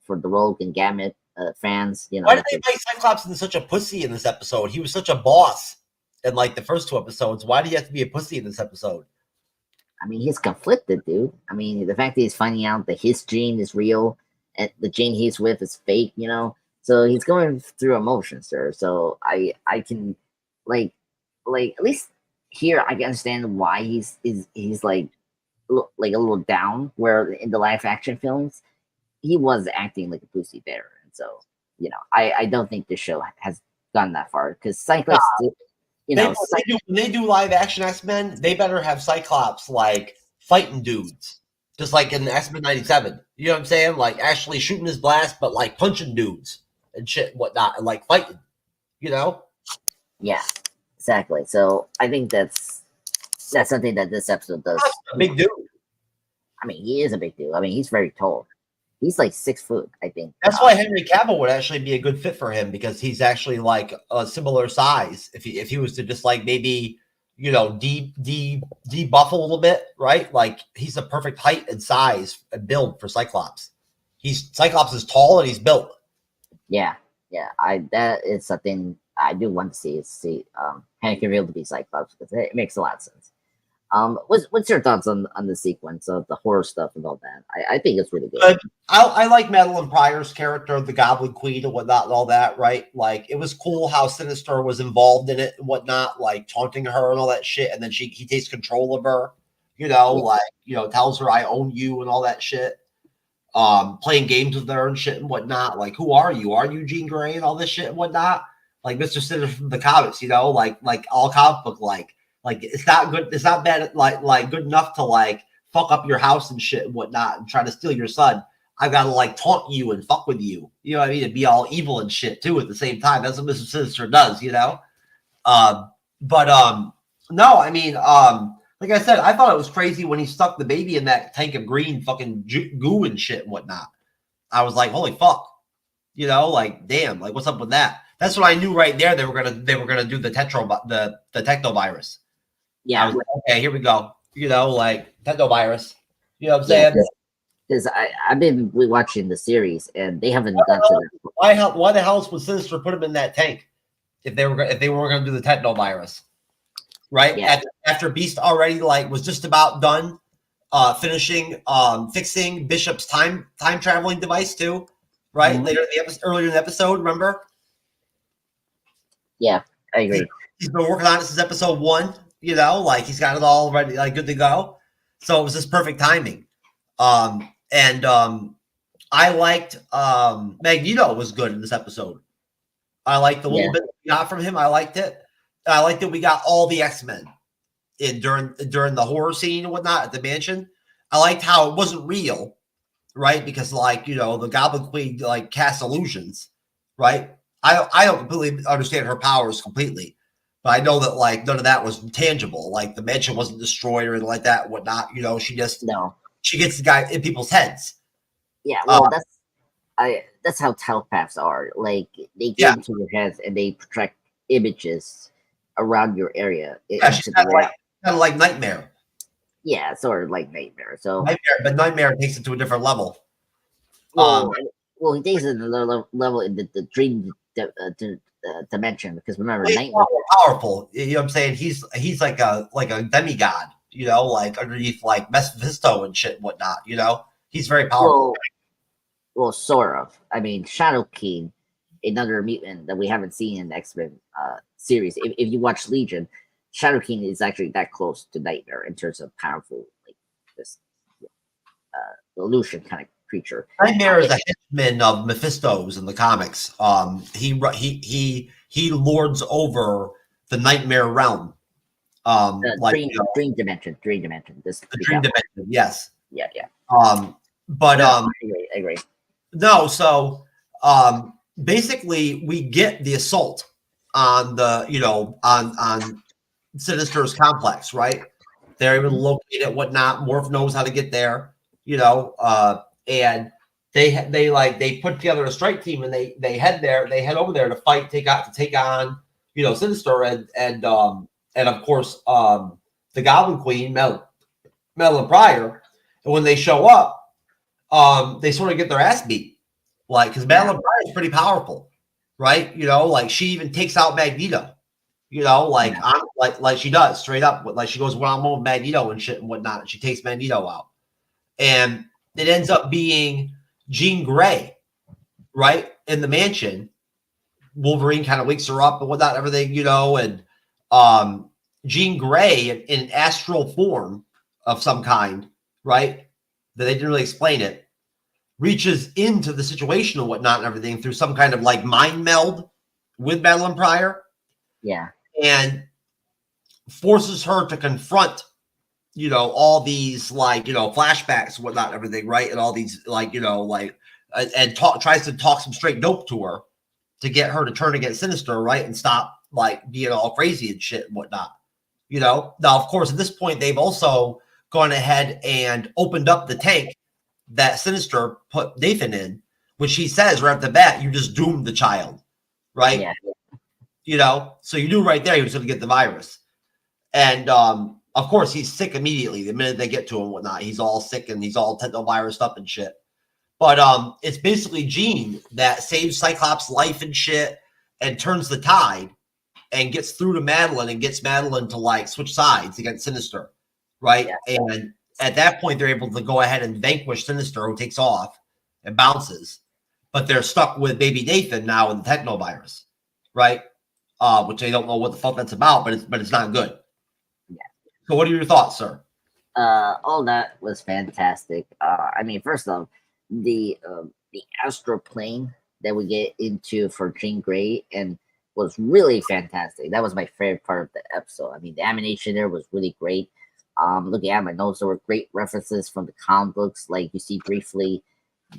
for the Rogue and Gamut fans. Why did they make Cyclops into such a pussy in this episode? He was such a boss in like the first 2 episodes. Why do you have to be a pussy in this episode? I mean, he's conflicted, dude. I mean, the fact that he's finding out that his gene is real and the gene he's with is fake, so he's going through emotions, sir. So I can like at least here I can understand why he's like a little down. Where in the live action films he was acting like a pussy bear, and so I don't think this show has gone that far because Cyclops. When they do live action X-Men, they better have Cyclops like fighting dudes, just like in X-Men '97. You know what I'm saying? Like actually shooting his blast, but like punching dudes and shit, and whatnot, and like fighting. Yeah, exactly. So I think that's something that this episode does. A big dude. I mean, he is a big dude. I mean, he's very tall. He's like 6 foot, I think. That's why Henry Cavill would actually be a good fit for him because he's actually like a similar size. If he was to just like maybe debuff a little bit, right? Like he's a perfect height and size and build for Cyclops. Cyclops is tall and he's built. Yeah. That is something I do want to see Henry Cavill to be Cyclops because it makes a lot of sense. What's your thoughts on the sequence of the horror stuff and all that? I think it's really good. I like Madeline Pryor's character, the Goblin Queen and whatnot and all that, right? Like it was cool how Sinister was involved in it and whatnot, like taunting her and all that shit, and then he takes control of her, tells her I own you and all that shit. Playing games with her and shit and whatnot. Like, who are you? Are you Jean Grey and all this shit and whatnot? Like Mr. Sinister from the comics, like all comic book like it's not good. It's not bad. Like good enough to like fuck up your house and shit and whatnot and try to steal your son. I've got to like taunt you and fuck with you. You know what I mean? And be all evil and shit too at the same time. That's what Mr. Sinister does. No, I mean, like I said, I thought it was crazy when he stuck the baby in that tank of green fucking goo and shit and whatnot. I was like, holy fuck, like damn, like what's up with that? That's what I knew right there. They were gonna do the the technovirus. Yeah. I was like, okay, here we go. Like technovirus. You know what I'm saying? Because I've been watching the series and they haven't got to that. Why the hell would Sinister put him in that tank if they were going to do the technovirus? Right? Yeah. After Beast already like was just about done finishing fixing Bishop's time traveling device too, right? Mm-hmm. Earlier in the episode, remember? Yeah, I agree. He's been working on it since episode 1, like he's got it all ready, like good to go. So it was just perfect timing. I liked Magneto was good in this episode. I liked the little bit we got from him. I liked it. I liked that we got all the X-Men in during the horror scene and whatnot at the mansion. I liked how it wasn't real, right? Because the Goblin Queen like casts illusions, right? I don't completely understand her powers completely, but I know that like none of that was tangible. Like the mansion wasn't destroyed or anything like that, whatnot. She just she gets the guy in people's heads. Yeah, well, that's how telepaths are. Like they get into your heads and they project images around your area. She's kind of like Nightmare. Yeah, sort of like Nightmare. So Nightmare takes it to a different level. Well, he takes it to another level in the dream dimension because remember, he's Nightmare powerful. You know what I'm saying? He's like a demigod. Like underneath like Mephisto and shit and whatnot. He's very powerful. Well, sort of. I mean, Shadow King, another mutant that we haven't seen in the X-Men series. If you watch Legion, Shadow King is actually that close to Nightmare in terms of powerful, like this illusion kind of creature. Nightmare is a henchman of Mephisto's in the comics. He lords over the Nightmare realm. Dream dimension. The dream dimension. Yes. Yeah. I agree. I agree. No, so basically we get the assault on the, on Sinister's complex, right? They're able to locate it, whatnot. Morph knows how to get there, and they put together a strike team, and they head over there to fight, take on, Sinister and of course the Goblin Queen, Madeline Pryor. And when they show up, they sort of get their ass beat, like, because Madeline Pryor is pretty powerful, right? Like she even takes out Magneto. Like she does straight up, like she goes one-on-one with Magneto and shit and whatnot, and she takes Magneto out, and it ends up being Jean Grey, right, in the mansion. Wolverine kind of wakes her up and whatnot, everything, and Jean Grey in an astral form of some kind, right, that they didn't really explain it, reaches into the situation and whatnot and everything through some kind of like mind meld with Madeline Pryor. Yeah. And forces her to confront, all these flashbacks and whatnot, everything, right? And all these and tries to talk some straight dope to her to get her to turn against Sinister, right? And stop being all crazy and shit and whatnot. Now, of course, at this point, they've also gone ahead and opened up the tank that Sinister put Nathan in, which he says right off the bat, you just doomed the child, right? Yeah. So you knew right there he was going to get the virus. And, of course, he's sick immediately. The minute they get to him and whatnot, he's all sick and he's all virused up and shit. But it's basically Jean that saves Cyclops' life and shit and turns the tide and gets through to Madeline and gets Madeline to, switch sides against Sinister, right? Yeah. And at that point, they're able to go ahead and vanquish Sinister, who takes off and bounces. But they're stuck with baby Nathan now in the technovirus, right? Which they don't know what the fuck that's about, but it's not good. Yeah. So what are your thoughts, sir? All that was fantastic. First off, the astral plane that we get into for Jean Grey and was really fantastic. That was my favorite part of the episode. The animation there was really great. Looking at my notes, there were great references from the comic books. Like you see briefly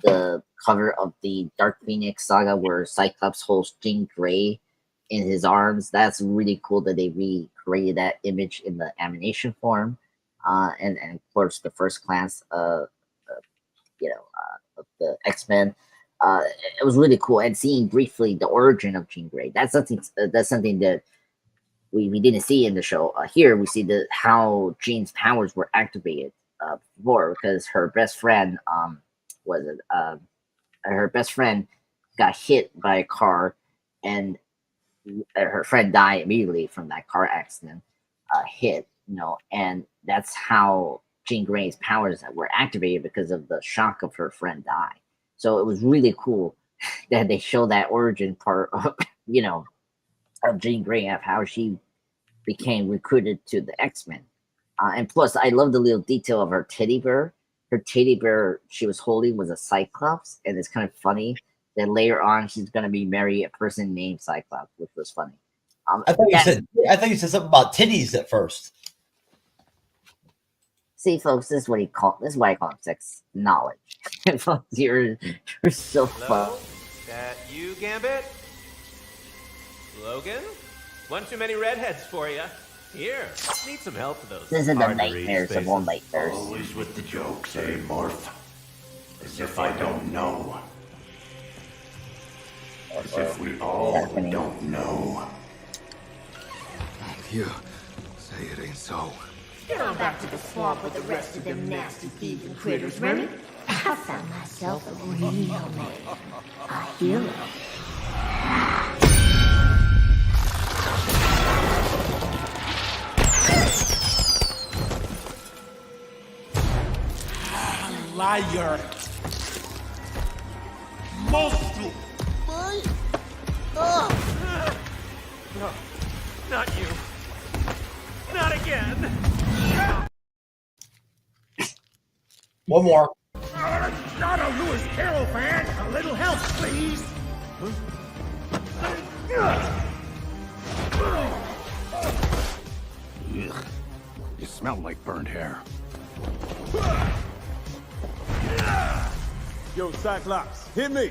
the cover of the Dark Phoenix saga where Cyclops holds Jean Grey in his arms. That's really cool that they recreated that image in the animation form. And of course the first glance of the X-Men. It was really cool, and seeing briefly the origin of Jean Grey. That's something that we didn't see in the show. Here we see how Jean's powers were activated before, because her best friend her best friend got hit by a car, and her friend died immediately from that car accident hit, and that's how Jean Grey's powers were activated, because of the shock of her friend dying. So it was really cool that they show that origin part of, of Jean Grey, of how she became recruited to the X-Men. And plus, I love the little detail of her teddy bear. Her teddy bear she was holding was a Cyclops, and it's kind of funny that later on she's going to be marrying a person named Cyclops, which was funny. I thought you said something about titties at first. See, folks, this is why I call it sex knowledge. Folks, you're so fun. That you, Gambit? Logan? One too many redheads for you. Here, need some help with those. This is the nightmares of all nightmares. Always with the jokes, eh, Morph? As if I don't know. As if we all don't know. You say it ain't so. Get on back to the swamp with the rest of them nasty thieving critters, Remy. I found myself a real man. A hero. Liar! Monster! No, not you. Not again. One more. Not a Lewis Carroll fan. A little help, please. Ugh. You smell like burnt hair. Yo, Cyclops, hit me.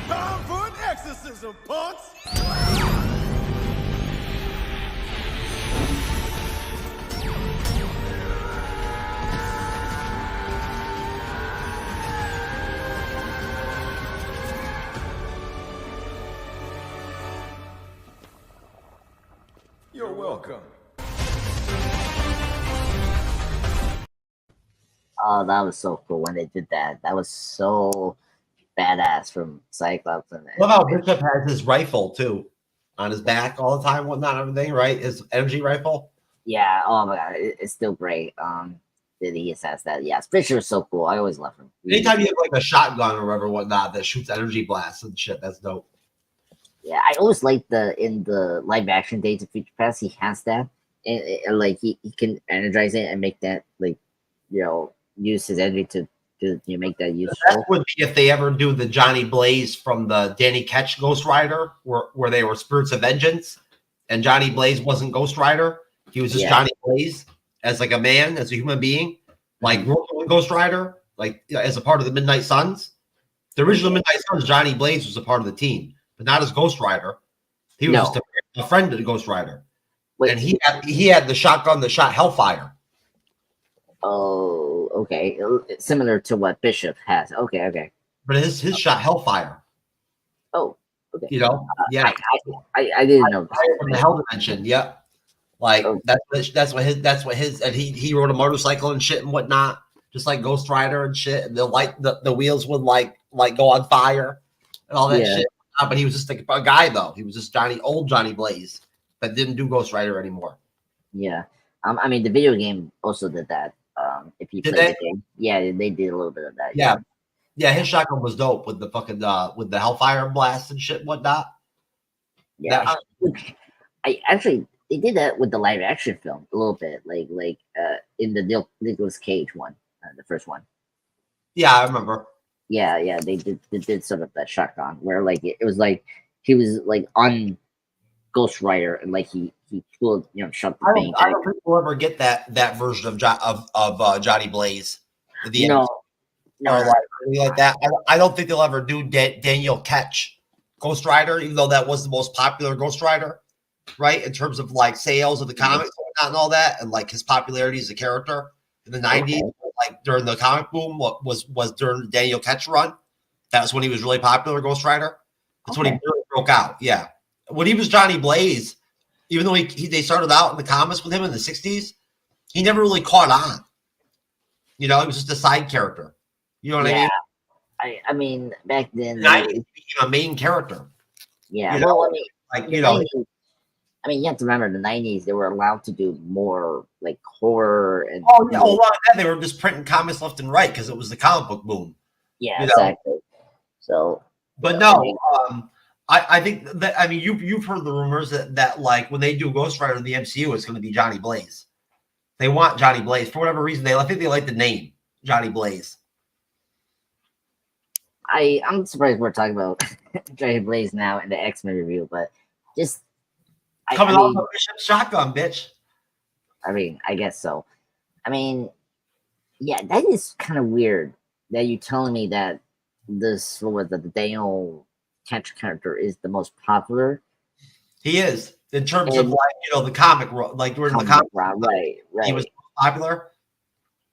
Time for an exorcism, punks! You're welcome. Oh, that was so cool when they did that. That was so badass from Cyclops. And Love how Bishop has his rifle too on his back all the time, whatnot, everything, right? His energy rifle. yeah, oh my god, it's still great. That he has that. Yeah, Fisher is so cool. I always love him. Anytime you have like a shotgun or whatever, whatnot, that shoots energy blasts and shit, that's dope. Yeah, I always like in the live action Days of Future Past, he has that, and like he can energize it and make that like, use his energy to make that useful. That would be if they ever do the Johnny Blaze from the Danny Ketch Ghost Rider, where they were spirits of vengeance, and Johnny Blaze wasn't Ghost Rider. He was just Johnny Blaze as like a man, as a human being, like Ghost Rider, like as a part of the Midnight Suns. The original Midnight Suns, Johnny Blaze was a part of the team, but not as Ghost Rider. He was just a friend of the Ghost Rider. Wait, and he had the shotgun that shot Hellfire. Oh, okay. Similar to what Bishop has. Okay. But his shot Hellfire. Oh, okay. Yeah. I didn't know. From the Hell Dimension, yeah. Like that's what his and he rode a motorcycle and shit and whatnot, just like Ghost Rider and shit. And the wheels would like go on fire and all that shit. But he was just like a guy though. He was just old Johnny Blaze that didn't do Ghost Rider anymore. Yeah. I mean the video game also did that. If you play the game, they did a little bit of that. Yeah, his shotgun was dope with the fucking with the Hellfire blast and shit and whatnot. Yeah, they did that with the live action film a little bit, like in the Nicolas Cage one, the first one. Yeah, I remember. Yeah, they did sort of that shotgun where like it was like he was like on Ghost Rider and like he pulled shot the thing. I don't think we'll ever get that version of Johnny Blaze. No, like that. I don't think they'll ever do Daniel Ketch Ghost Rider, even though that was the most popular Ghost Rider, right? In terms of like sales of the comics and all that, and like his popularity as a character in the 90s, like during the comic boom, was during the Daniel Ketch run. That was when he was really popular, Ghost Rider. That's when he really broke out. Yeah, when he was Johnny Blaze, even though they started out in the comics with him in the 60s, he never really caught on. He was just a side character. You know what I mean? I mean, back then, he became a main character. Yeah, I mean, you have to remember the 90s, they were allowed to do more like horror and a lot of that they were just printing comics left and right because it was the comic book boom. Yeah, exactly. So, but no, I think that you've heard the rumors that like when they do Ghost Rider in the MCU, it's going to be Johnny Blaze. They want Johnny Blaze for whatever reason. I think they like the name Johnny Blaze. I'm surprised we're talking about Johnny Blaze now in the X-Men review, but just coming off of Bishop's shotgun, bitch. I mean, I guess so. I mean, yeah, that is kind of weird that you're telling me that the Daniel Ketch character is the most popular. He is in terms of like the comic, like during the comic, right. He was popular.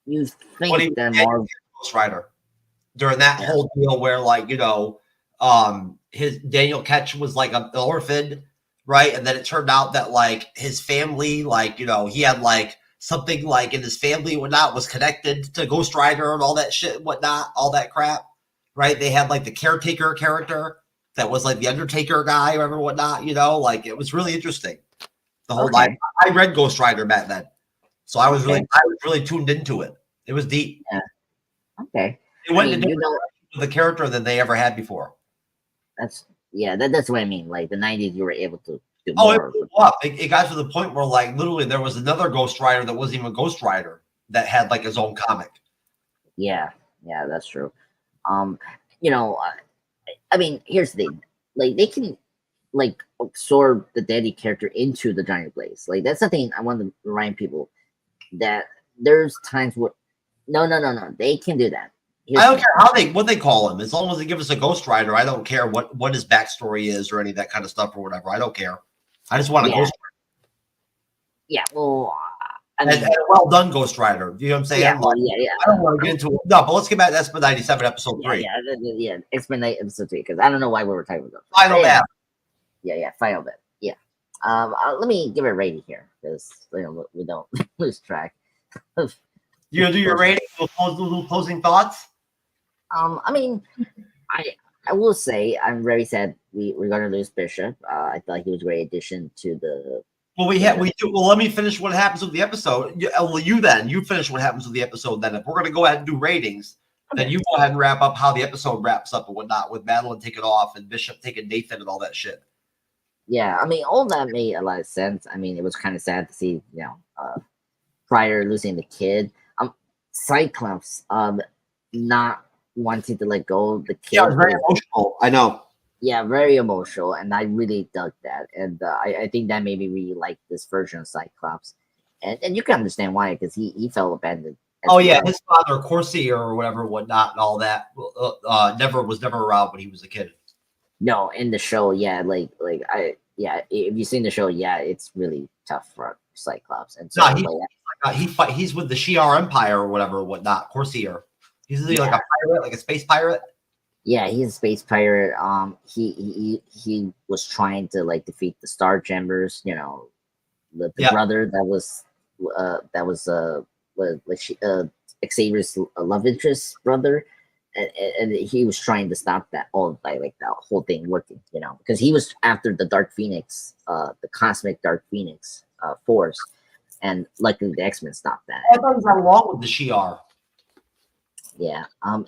You think they're more Ghost Rider during that whole deal where like his Daniel Ketch was like an orphan, right? And then it turned out that like his family, like he had like something like in his family and whatnot was connected to Ghost Rider and all that shit and whatnot, all that crap, right? They had like the caretaker character that was like the Undertaker guy or whatever, whatnot, like it was really interesting. The whole life. I read Ghost Rider back then. So I was really tuned into it. It was deep. Yeah. Okay. It went into the character than they ever had before. That's what I mean. Like the 90s, you were able to do more. It got to the point where like literally there was another Ghost Rider that wasn't even Ghost Rider that had like his own comic. Yeah, that's true. I mean, here's the thing. Like they can like absorb the Daddy character into the Johnny Blaze. Like that's the thing I want to remind people that there's times where no, they can do that. I don't care what they call him, as long as they give us a Ghost Rider. I don't care what his backstory is or any of that kind of stuff or whatever. I don't care. I just want a Ghost Rider. Yeah, well, and a well done Ghost Rider. You know what I'm saying? Yeah, I don't want to get into it. No, but let's get back to X-Men 97 episode 3. Yeah, X-Men episode 3, because I don't know why we were talking about Final Battle. Yeah, Final Battle. Yeah. Let me give it a rating here, because we don't lose track. You gonna do your rating? Little closing thoughts? I mean, I will say I'm very sad we're gonna lose Bishop. I thought he was a great addition to the. Well, Well, let me finish what happens with the episode. You finish what happens with the episode. Then, if we're gonna go ahead and do ratings, then you go ahead and wrap up how the episode wraps up and whatnot, with Madeline taking off and Bishop taking Nathan and all that shit. Yeah, I mean, all that made a lot of sense. I mean, it was kind of sad to see, Pryor losing the kid. Cyclops, not wanting to let go of the kid. Yeah, it was very emotional. I know. Yeah, very emotional, and I really dug that, and I think that made me really like this version of Cyclops, and you can understand why, because he felt abandoned. Oh yeah, his father, Corsair or whatever, whatnot, and all that, was never around when he was a kid. No, in the show, yeah, if you've seen the show, yeah, it's really tough for Cyclops, and so he's with the Shi'ar Empire or whatever, whatnot, Corsair. He's like a pirate, like a space pirate. Yeah, he's a space pirate. He was trying to defeat the Star Jammers. The brother that was Xavier's love interest brother, and he was trying to stop that that whole thing working. Because he was after the Dark Phoenix, the cosmic Dark Phoenix force, and luckily the X-Men stopped that. I thought he got along with the Shi'ar. Yeah. I'm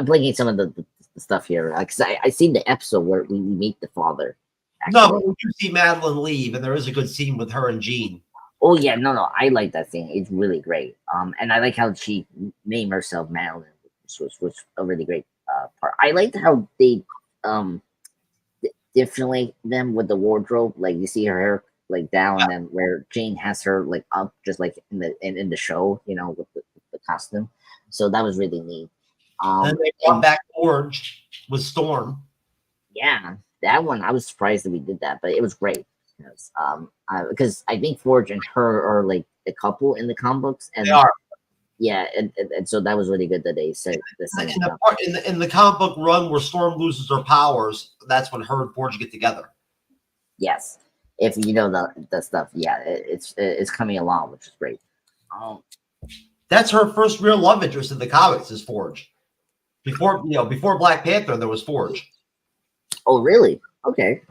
blanking some of the stuff here, because I seen the episode where we meet the father. Actually. No, but when you see Madeline leave, and there is a good scene with her and Jean. Oh yeah, no, I like that scene. It's really great. And I like how she named herself Madeline, which was a really great part. I liked how they differentiate them with the wardrobe. Like you see her hair down, and then where Jane has her up, just like in the show, with the costume. So that was really neat. And they brought back Forge with Storm. Yeah, that one I was surprised that we did that, but it was great. Because I think Forge and her are a couple in the comic books, and they are. Yeah, and so that was really good that they said in the comic book run where Storm loses her powers. That's when her and Forge get together. Yes, if you know the stuff, yeah, it's coming along, which is great. That's her first real love interest in the comics is Forge. Before Black Panther, there was Forge. Oh, really? Okay.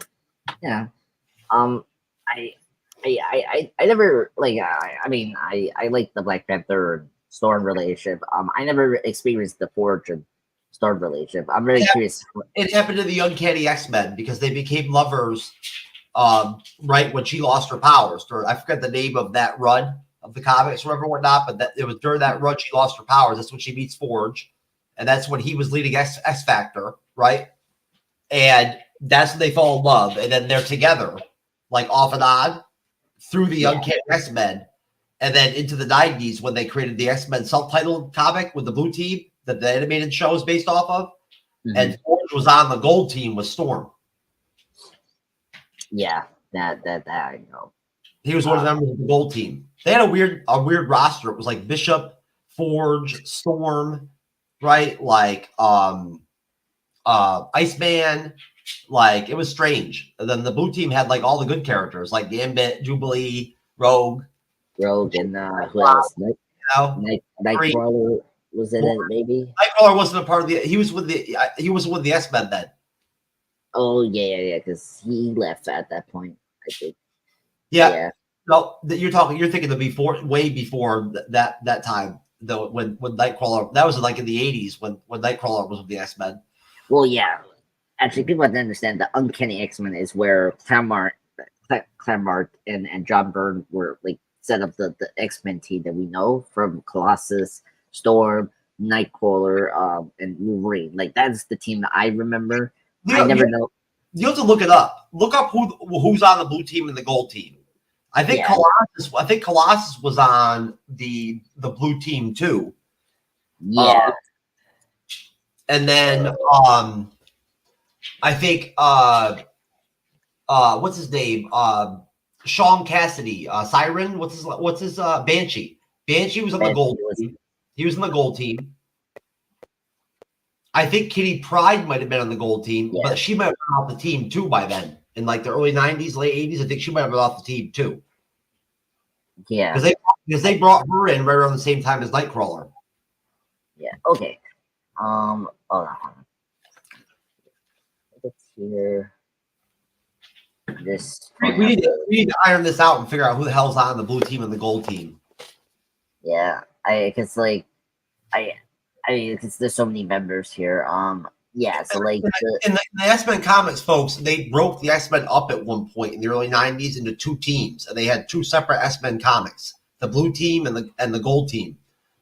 Yeah. I never I like the Black Panther and Storm relationship. I never experienced the Forge and Storm relationship. I'm very curious. It happened to the Uncanny X-Men because they became lovers right when she lost her powers. I forget the name of that run of the comics or whatever, whatnot, but it was during that run she lost her powers. That's when she meets Forge, and that's when he was leading X Factor, right? And that's when they fall in love, and then they're together, off and on, through the Uncanny X-Men, and then into the 90s when they created the X-Men self-titled comic with the Blue Team that the animated show is based off of, and Forge was on the Gold Team with Storm. Yeah, that I know. He was one of the members of the Gold Team. They had a weird roster. It was like Bishop, Forge, Storm, right? Iceman. It was strange. And then the Blue Team had all the good characters, like Gambit, Jubilee, Rogue, and who else? Nightcrawler was in it, maybe. Nightcrawler wasn't a part of the. He was with the X-Men then. Oh yeah, because he left at that point, I think. Yeah. No, you're thinking of way before that time though. When Nightcrawler, that was in the 80s when Nightcrawler was with the X-Men. Well, yeah. Actually, people have to understand the Uncanny X-Men is where Claremont and John Byrne were set up the X-Men team that we know from Colossus, Storm, Nightcrawler, and Wolverine. That's the team that I remember. I never know. You have to look it up. Look up who's on the blue team and the gold team. I think Colossus was on the blue team too. Yeah. And then I think what's his name? Sean Cassidy, Siren. What's his Banshee? Banshee was on the gold team. He was on the gold team. I think Kitty Pryde might have been on the gold team, but she might have been off the team too by then. In like the early 90s, late 80s, I think she might have been off the team too. Yeah. Because they brought her in right around the same time as Nightcrawler. Yeah. Okay. Hold on. Let's hear this. We need to iron this out and figure out who the hell's on the blue team and the gold team. Yeah, because there's so many members here. Yeah, so like in the X-Men comics, folks, they broke the X-Men up at one point in the early 90s into two teams, and they had two separate X-Men comics: the blue team and the gold team.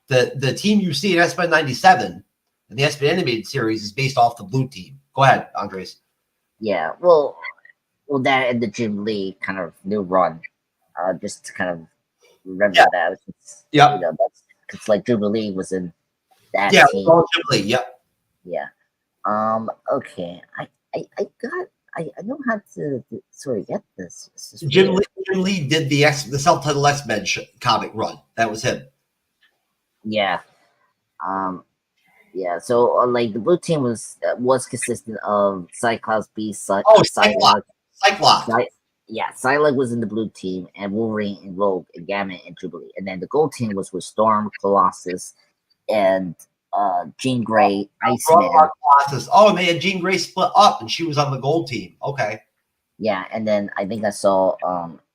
The team you see in X-Men 97 and the X-Men animated series is based off the blue team. Go ahead, Andres. Yeah, well, that and the Jim Lee kind of new run, just to kind of remember that. Yeah, you know, it's like Jim Lee was in that team. Jim Lee. Yep. Yeah. Okay. I know how to sort of get this. Jim Lee did the self-titled X-Men comic run. That was him. Yeah. Yeah. So like the blue team was consistent of Cyclops, Beast, Cyclops. Yeah, Psylocke was in the blue team, and Wolverine and Rogue and Gambit and Jubilee. And then the gold team was with Storm, Colossus, and Jean Grey, Iceman. Colossus. Oh, and they had Jean Grey split up, and she was on the gold team. Okay. Yeah, and then I think I saw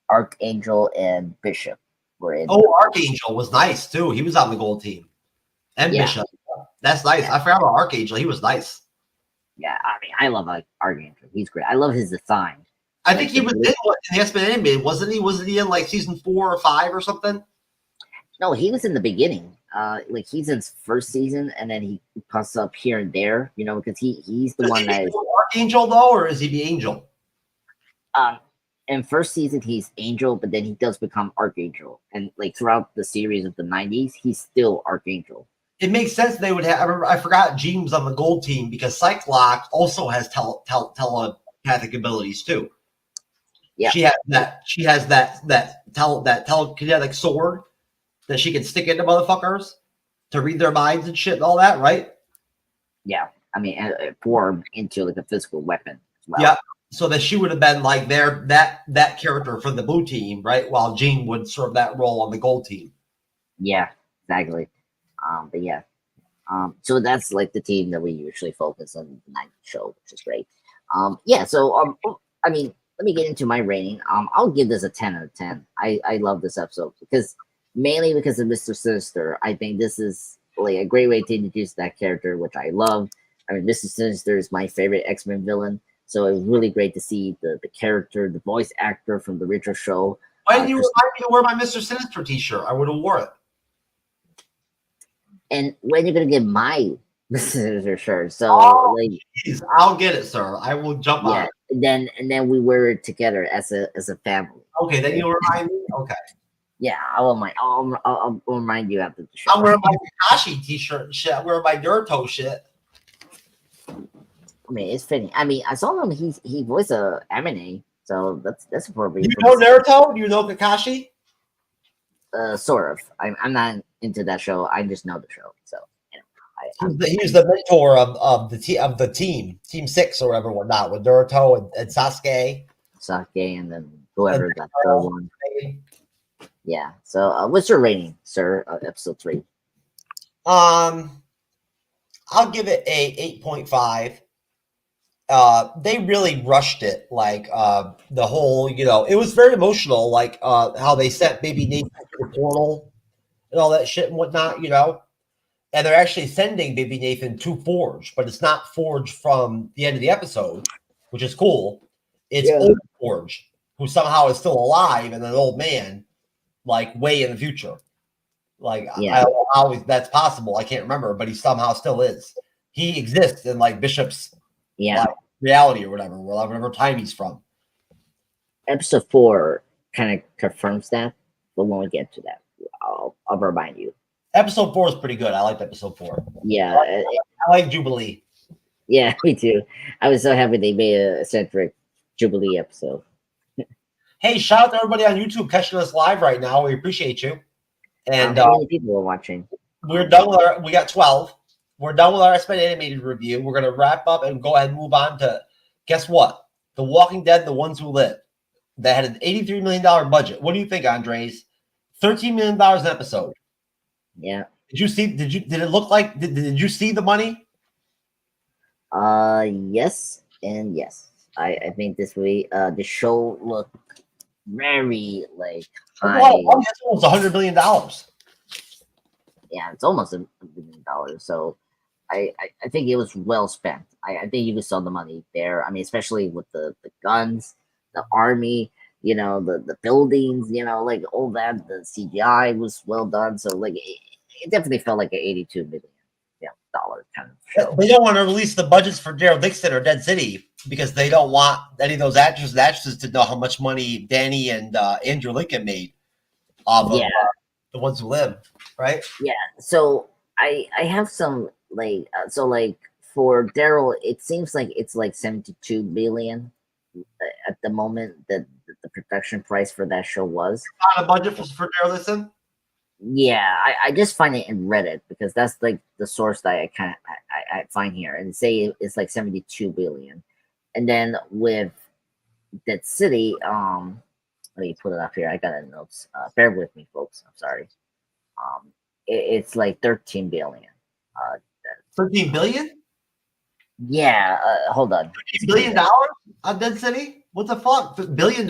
Archangel and Bishop were in. Oh, Archangel was nice too. He was on the gold team. And Bishop. That's nice. I forgot about Archangel. He was nice. Yeah, I mean, I love Archangel. He's great. I love his design. I think he was in the X-Men animated, wasn't he? Wasn't he in like season 4 or 5 or something? No, he was in the beginning. Like he's in his first season, and then he pops up here and there. You know, because he's the one that is Archangel though, or is he the Angel? In first season he's Angel, but then he does become Archangel, and like throughout the series of the 90s, he's still Archangel. It makes sense they would have. I forgot Jean was on the gold team because Cyclops also has telepathic abilities too. Yeah, she has that telekinetic sword that she can stick into motherfuckers to read their minds and shit and all that, right? Yeah, I mean, and form into like a physical weapon as well. Yeah, so that she would have been like that character for the blue team, right? While Jean would serve that role on the gold team. Yeah, exactly. But yeah, so that's like the team that we usually focus on the night show, which is great. Yeah, so I mean, let me get into my rating. I'll give this a 10 out of 10. I love this episode mainly because of Mr. Sinister. I think this is like a great way to introduce that character, which I love. I mean, Mr. Sinister is my favorite X-Men villain, so it was really great to see the character, the voice actor from the original show. Why didn't you remind me to wear my Mr. Sinister t-shirt? I would have wore it. And when you're gonna get my Mr. Sinister shirt? So geez, I'll get it, sir. I will jump on it. And then we wear it together as a family. Okay, then you'll remind me. Okay. Yeah, I'll remind you after the show. I'm wearing my Kakashi t-shirt and shit. I'm wearing my Naruto shit. I mean, it's fitting. I mean, I saw him. He voiced a anime, so that's appropriate. You know Naruto? Do you know Kakashi? Sort of. I'm not into that show. I just know the show. So he's the mentor of the team, Team 6 or whatever, whatnot, with Naruto and Sasuke. And then whoever that third one. Yeah. So what's your rating, sir? Episode 3. I'll give it a 8.5. They really rushed it, like the whole, it was very emotional, like how they set Baby Nathan to the portal and all that shit and whatnot, and they're actually sending Baby Nathan to Forge, but it's not Forge from the end of the episode, which is cool. It's old Forge, who somehow is still alive and an old man, like way in the future. Like, I don't know how that's possible. I can't remember, but he somehow still is. He exists in like Bishop's life. reality or whatever time he's from. Episode 4 kind of confirms that, but when we get to that, I'll remind you. Episode 4 is pretty good. I liked episode 4. Yeah, I like Jubilee. yeah, me too. I was so happy they made a centric Jubilee episode. Hey, shout out to everybody on YouTube catching us live right now. We appreciate you. And How many people are watching? we're done with we got 12. We're done with our X-Men animated review. We're going to wrap up and go ahead and move on to, guess what? The Walking Dead, The Ones Who Live. That had an $83 million budget. What do you think, Andres? $13 million an episode. Yeah. Did it look like, did you see the money? Yes and yes. I think this week, the show looked very like high. Well, it's almost $100 million. Yeah, it's almost $1 billion. So I think it was well spent. I think you saw the money there. I mean, especially with the guns, the army, you know, the buildings, you know, like all that. The CGI was well done. So like it definitely felt like an $82 million dollar kind of show. They don't want to release the budgets for Daryl Dixon or Dead City because they don't want any of those actors and actresses to know how much money Danny and Andrew Lincoln made off of The Ones Who Live, right? Yeah. So I have some like so like for Daryl, it seems like it's like 72 billion at the moment that the production price for that show was. On a budget for Daryl Dixon. Yeah, I just find it in Reddit because that's like the source that I find here, and say it's like 72 billion, and then with Dead City, let me put it up here. I got it in notes. Bear with me, folks. I'm sorry. It's like 13 billion. 13 billion? Yeah. Hold on. $13 billion on Dead City? What the fuck? $1 billion?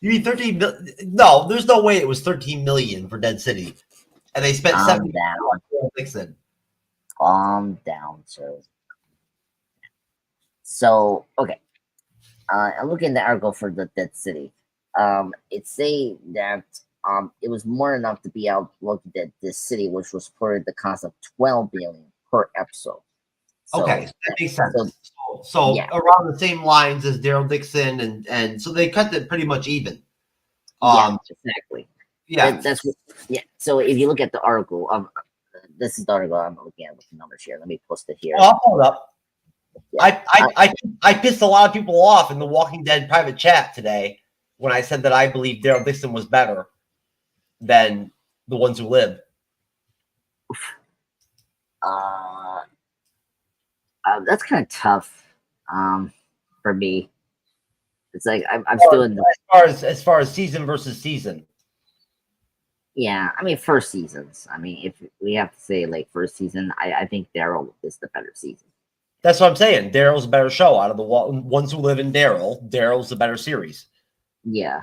You mean 13 million? No, there's no way it was 13 million for Dead City. And they spent 7 on Daryl Dixon. Calm down, sir. So, okay. I'm looking at the article for the Dead City. It say that it was more enough to be out looking at this city, which was for the cost of 12 billion per episode. So, okay, that makes sense. So yeah. Around the same lines as Daryl Dixon, and so they cut it pretty much even. Yeah, exactly. Yeah, that's what. Yeah. So if you look at the article, this is the article I'm looking at with the numbers here. Let me post it here. Well, I'll pull it up. Yeah. I pissed a lot of people off in the Walking Dead private chat today when I said that I believe Daryl Dixon was better than The Ones Who Live. That's kind of tough for me. It's like I'm still in the, as far as season versus season. Yeah, I mean first seasons. I mean, if we have to say like first season, I think Daryl is the better season. That's what I'm saying. Daryl's a better show out of the Ones Who Live in Daryl. Daryl's the better series. Yeah,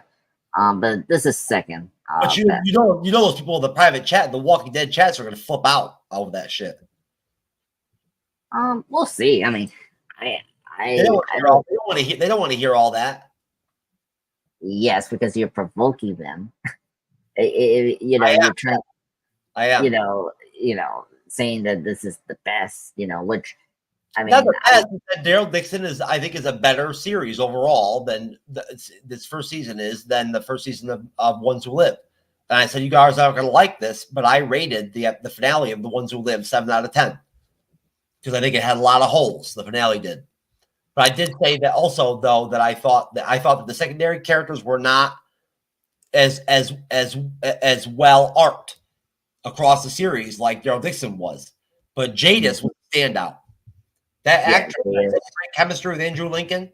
but this is second. But you know those people in the private chat, the Walking Dead chats are going to flip out over that shit. We'll see. I mean, they don't want to hear all that. Yes, because you're provoking them. You know, you're trying. I am. You know, saying that this is the best. You know, which I mean, not the best. Daryl Dixon is, I think, is a better series overall than this first season is than the first season of Ones Who Live. And I said, you guys aren't going to like this, but I rated the finale of The Ones Who Live 7 out of 10 because I think it had a lot of holes. The finale did. But I did say that also, though, that I thought that the secondary characters were not as well arced across the series like Daryl Dixon was. But Jadis was a standout. That actor had great chemistry with Andrew Lincoln.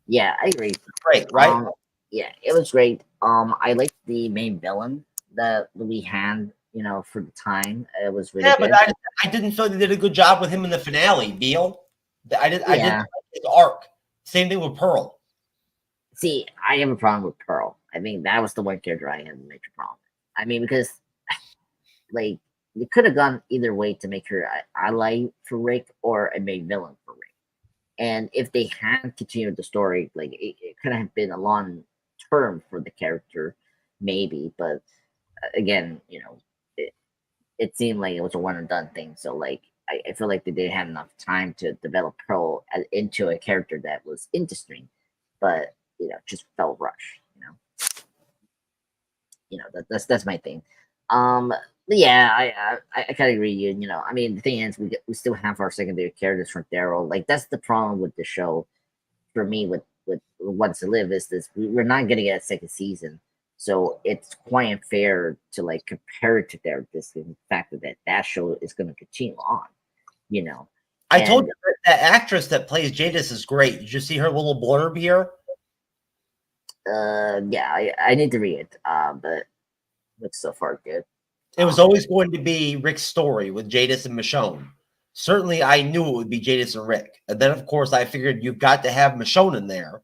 Yeah, I agree. Great, right? Yeah, it was great. I liked the main villain that we had. You know, for the time, it was really good. But I didn't feel they did a good job with him in the finale, Beal. I didn't like his arc. Same thing with Pearl. See, I have a problem with Pearl. I mean, that was the one character I had a major problem. I mean, because like they could have gone either way to make her an ally for Rick or a main villain for Rick. And if they had continued the story, like it could have been a long term for the character, maybe. But again, you know, it seemed like it was a one and done thing. So like I feel like they didn't have enough time to develop Pearl into a character that was interesting, but just felt rushed. That's my thing. But yeah, I kind of agree. I mean, the thing is, we still have our secondary characters from Daryl. Like that's the problem with the show for me. With Once to Live is this: we're not gonna get a second season, so it's quite unfair to like compare it to Daryl. This the fact that show is gonna continue on. I told you that actress that plays Jadis is great. Did you see her little blurb here? Yeah, I need to read it. But looks so far good. It was always going to be Rick's story with Jadis and Michonne. Certainly, I knew it would be Jadis and Rick. And then, of course, I figured you've got to have Michonne in there.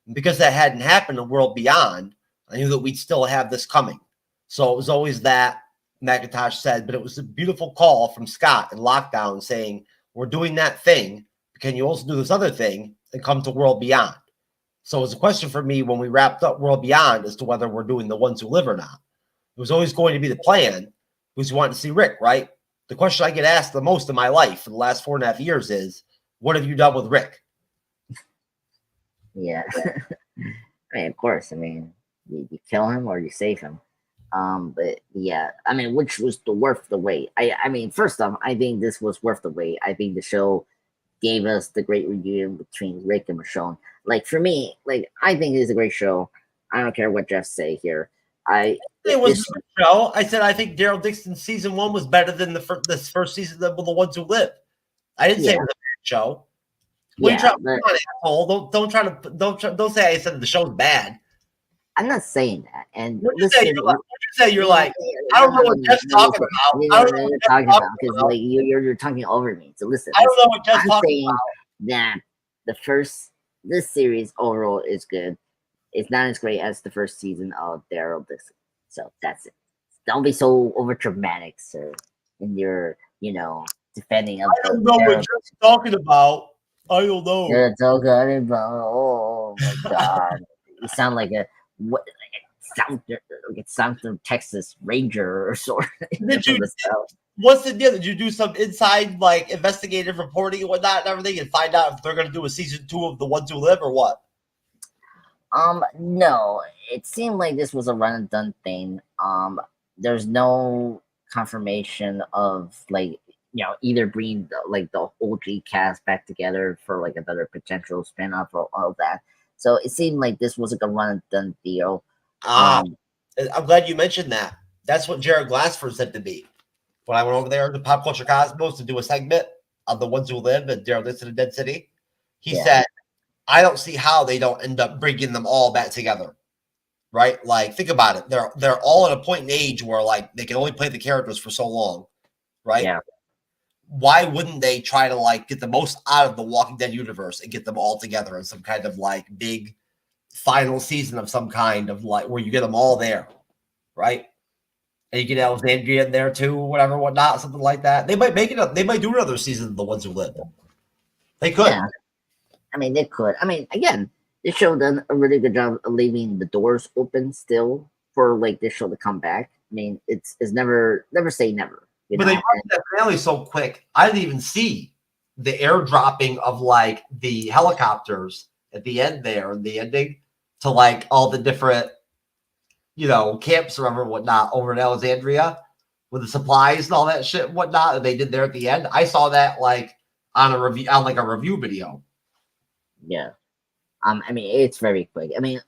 And because that hadn't happened in World Beyond, I knew that we'd still have this coming. So it was always that, Macintosh said, but it was a beautiful call from Scott in Lockdown saying, we're doing that thing. Can you also do this other thing and come to World Beyond? So it was a question for me when we wrapped up World Beyond as to whether we're doing The Ones Who Live or not. It was always going to be the plan because we wanted to see Rick, right? The question I get asked the most in my life for the last 4.5 years is, what have you done with Rick? Yeah. I mean, of course. I mean, you kill him or you save him. But yeah, I mean, which was worth the wait? I mean, first off, I think this was worth the wait. I think the show gave us the great reunion between Rick and Michonne. Like for me, like I think it's a great show. I don't care what Jeff say here. It was a good show. I said I think Daryl Dixon's season 1 was better than this first season of The Ones Who Live. I didn't say it was a bad show. What yeah, come on, asshole. Don't say I said the show's bad. I'm not saying that. And what you say? You're like, I don't know what Jeff's talking about. I don't know what you're talking about because like you're talking over me. So listen, I don't know what Jeff's I'm talking saying that this series overall is good. It's not as great as the first season of Daryl Dixon. So that's it. Don't be so over dramatic, sir, in your defending of I don't know what Jeff's talking about. I don't know. You're talking about, oh my god. You sound like a something Texas Ranger or sort. What's the deal? Did you do some inside like investigative reporting and whatnot and everything and find out if they're gonna do a season 2 of The Ones Who Live or what? No. It seemed like this was a run and done thing. There's no confirmation of like either bring the OG cast back together for like another potential spin-off or all of that. So it seemed like this was like a run and done deal. I'm glad you mentioned that. That's what Jared Glassford said to me when I went over there to Pop Culture Cosmos to do a segment of The Ones Who Live and Daryl Dixon in Dead City. He said, I don't see how they don't end up bringing them all back together. Right? Like, think about it. They're all at a point in age where like they can only play the characters for so long. Right? Yeah. Why wouldn't they try to like get the most out of the Walking Dead universe and get them all together in some kind of like big final season of some kind of like where you get them all there, right? And you get Alexandria in there too, whatever, whatnot, something like that. They might make it up. They might do another season of The Ones Who Live. They could. Yeah. I mean, they could. I mean, again, this show done a really good job of leaving the doors open still for like this show to come back. I mean, it's never say never. But they rushed that finale so quick. I didn't even see the airdropping of like the helicopters at the end there and the ending to like all the different, camps or whatnot over in Alexandria with the supplies and all that shit and whatnot that they did there at the end. I saw that like on a review video. Yeah. I mean, it's very quick. I mean,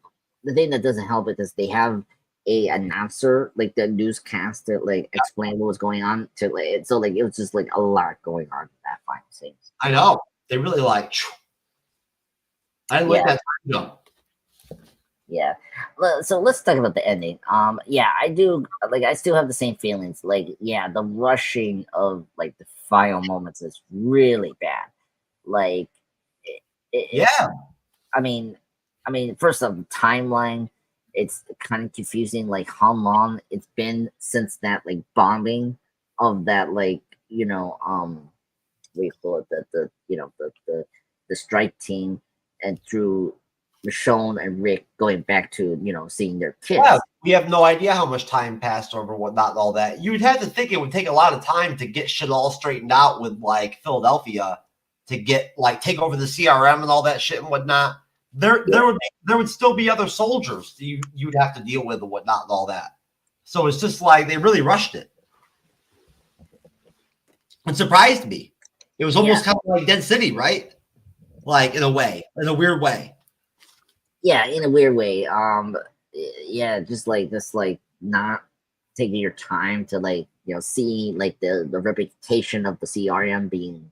the thing that doesn't help it is they have a announcer, like the newscast that like explain what was going on to like so like it was just like a lot going on in that final scene. I know. They really like I didn't like that time. Yeah. So let's talk about the ending. Yeah, I do like I still have the same feelings. Like, yeah, the rushing of like the final moments is really bad. Like I mean, first off, the timeline, it's kind of confusing, like how long it's been since that like bombing of that like what do you call it, the strike team, and through Michonne and Rick going back to seeing their kids. Yeah, we have no idea how much time passed over whatnot and all that. You'd have to think it would take a lot of time to get shit all straightened out with like Philadelphia to get like take over the CRM and all that shit and whatnot. There would still be other soldiers you'd have to deal with and whatnot and all that. So it's just like they really rushed it. It surprised me. It was almost kind of like Dead City, right? Like in a weird way. Yeah, in a weird way. Yeah, just like not taking your time to see like the reputation of the CRM being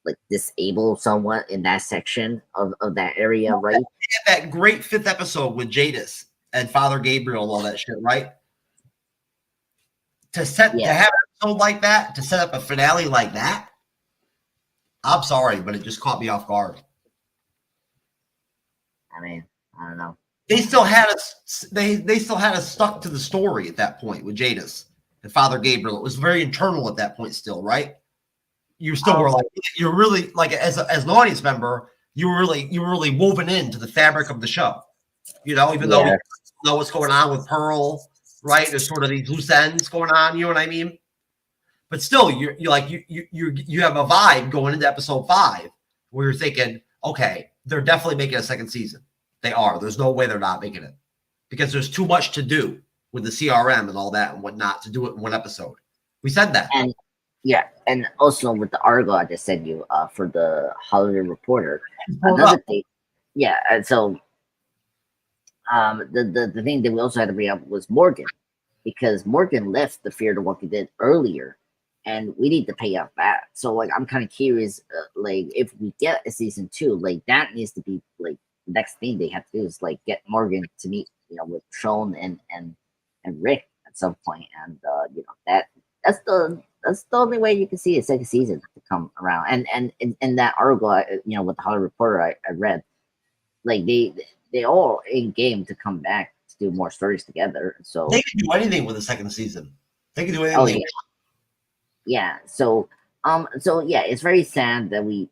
like disabled somewhat in that section of that area, right? That great 5th episode with Jadis and Father Gabriel and all that shit, right? To have an episode like that, to set up a finale like that, I'm sorry, but it just caught me off guard. I mean, I don't know. They still had us. They still had us stuck to the story at that point with Jadis and Father Gabriel. It was very internal at that point, still, right? You still were like, you're really like as an audience member, you were really woven into the fabric of the show. Even though we don't know what's going on with Pearl, right? There's sort of these loose ends going on. You know what I mean? But still, you have a vibe going into episode 5 where you're thinking, okay, they're definitely making a second season. They are. There's no way they're not making it because there's too much to do with the CRM and all that and whatnot to do it in one episode. We said that. And also with the article I just sent you for the Hollywood Reporter. Another thing, and so the thing that we also had to bring up was Morgan, because Morgan left the Fear the Walking Dead earlier, and we need to pay off that. So like I'm kind of curious, like if we get a season 2, like that needs to be like the next thing they have to do is like get Morgan to meet with Sean and Rick at some point, and that's the only way you can see a second season to come around. And in that article, with the Hollywood Reporter, I read, like they all in game to come back to do more stories together. So they can do anything with the second season. They can do anything. So it's very sad that we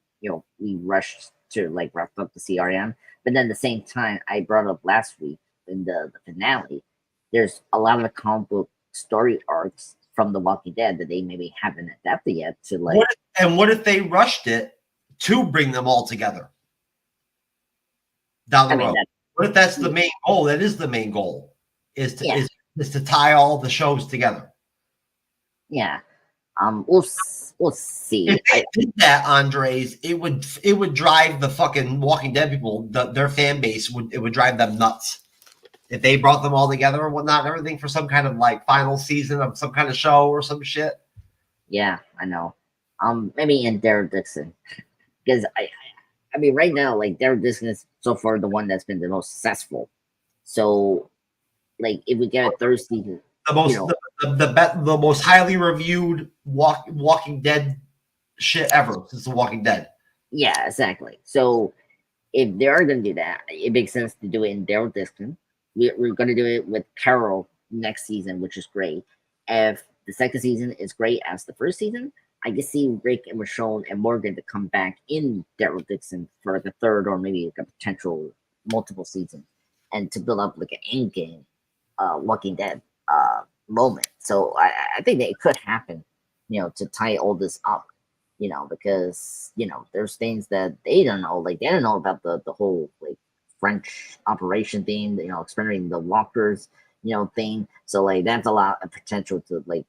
rushed to like wrap up the CRM, but then at the same time, I brought up last week in the finale, there's a lot of comic book story arcs from The Walking Dead that they maybe haven't adapted yet to like. What if they rushed it to bring them all together down the road? What if that's the main goal? That is the main goal, is to tie all the shows together. Yeah. We'll see. If they did that, Andres, it would drive the fucking Walking Dead people, their fan base would drive them nuts. If they brought them all together and whatnot, and everything for some kind of like final season of some kind of show or some shit. Yeah, I know. Maybe in Daryl Dixon, because I mean, right now, like Daryl Dixon is so far the one that's been the most successful. So, like, if we get a third season, the most highly reviewed Walking Dead shit ever since The Walking Dead. Yeah, exactly. So, if they are going to do that, it makes sense to do it in Daryl Dixon. We're going to do it with Carol next season, which is great. If the second season is great as the first season, I can see Rick and Michonne and Morgan to come back in Daryl Dixon for like a third or maybe like a potential multiple season, and to build up like an end game Walking Dead moment. So I think that it could happen, to tie all this up, because there's things that they don't know, like they don't know about the whole like French operation thing, experimenting the walkers, thing. So like that's a lot of potential to like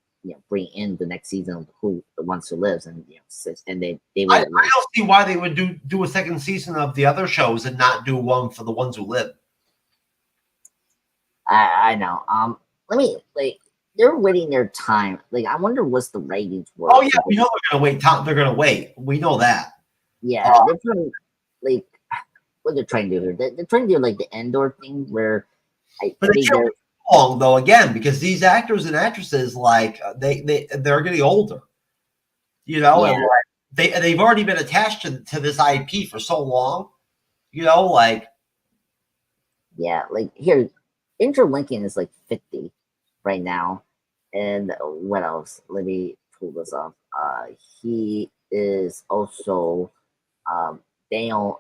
bring in the next season of the ones who lives, and and they will. I don't see why they would do a second season of the other shows and not do one for the ones who live. I know. Let me like they're waiting their time. Like I wonder what's the ratings were. Oh yeah, we know they're gonna wait. They're gonna wait. We know that. Yeah, they're trying, like what they're trying to do here. They're trying to do like the Endor thing where but they can't long though again because these actors and actresses like they're getting older. And like, they've already been attached to this IP for so long. Like here, Interlinking is like 50 right now, and what else? Let me pull this up. He is also Daniel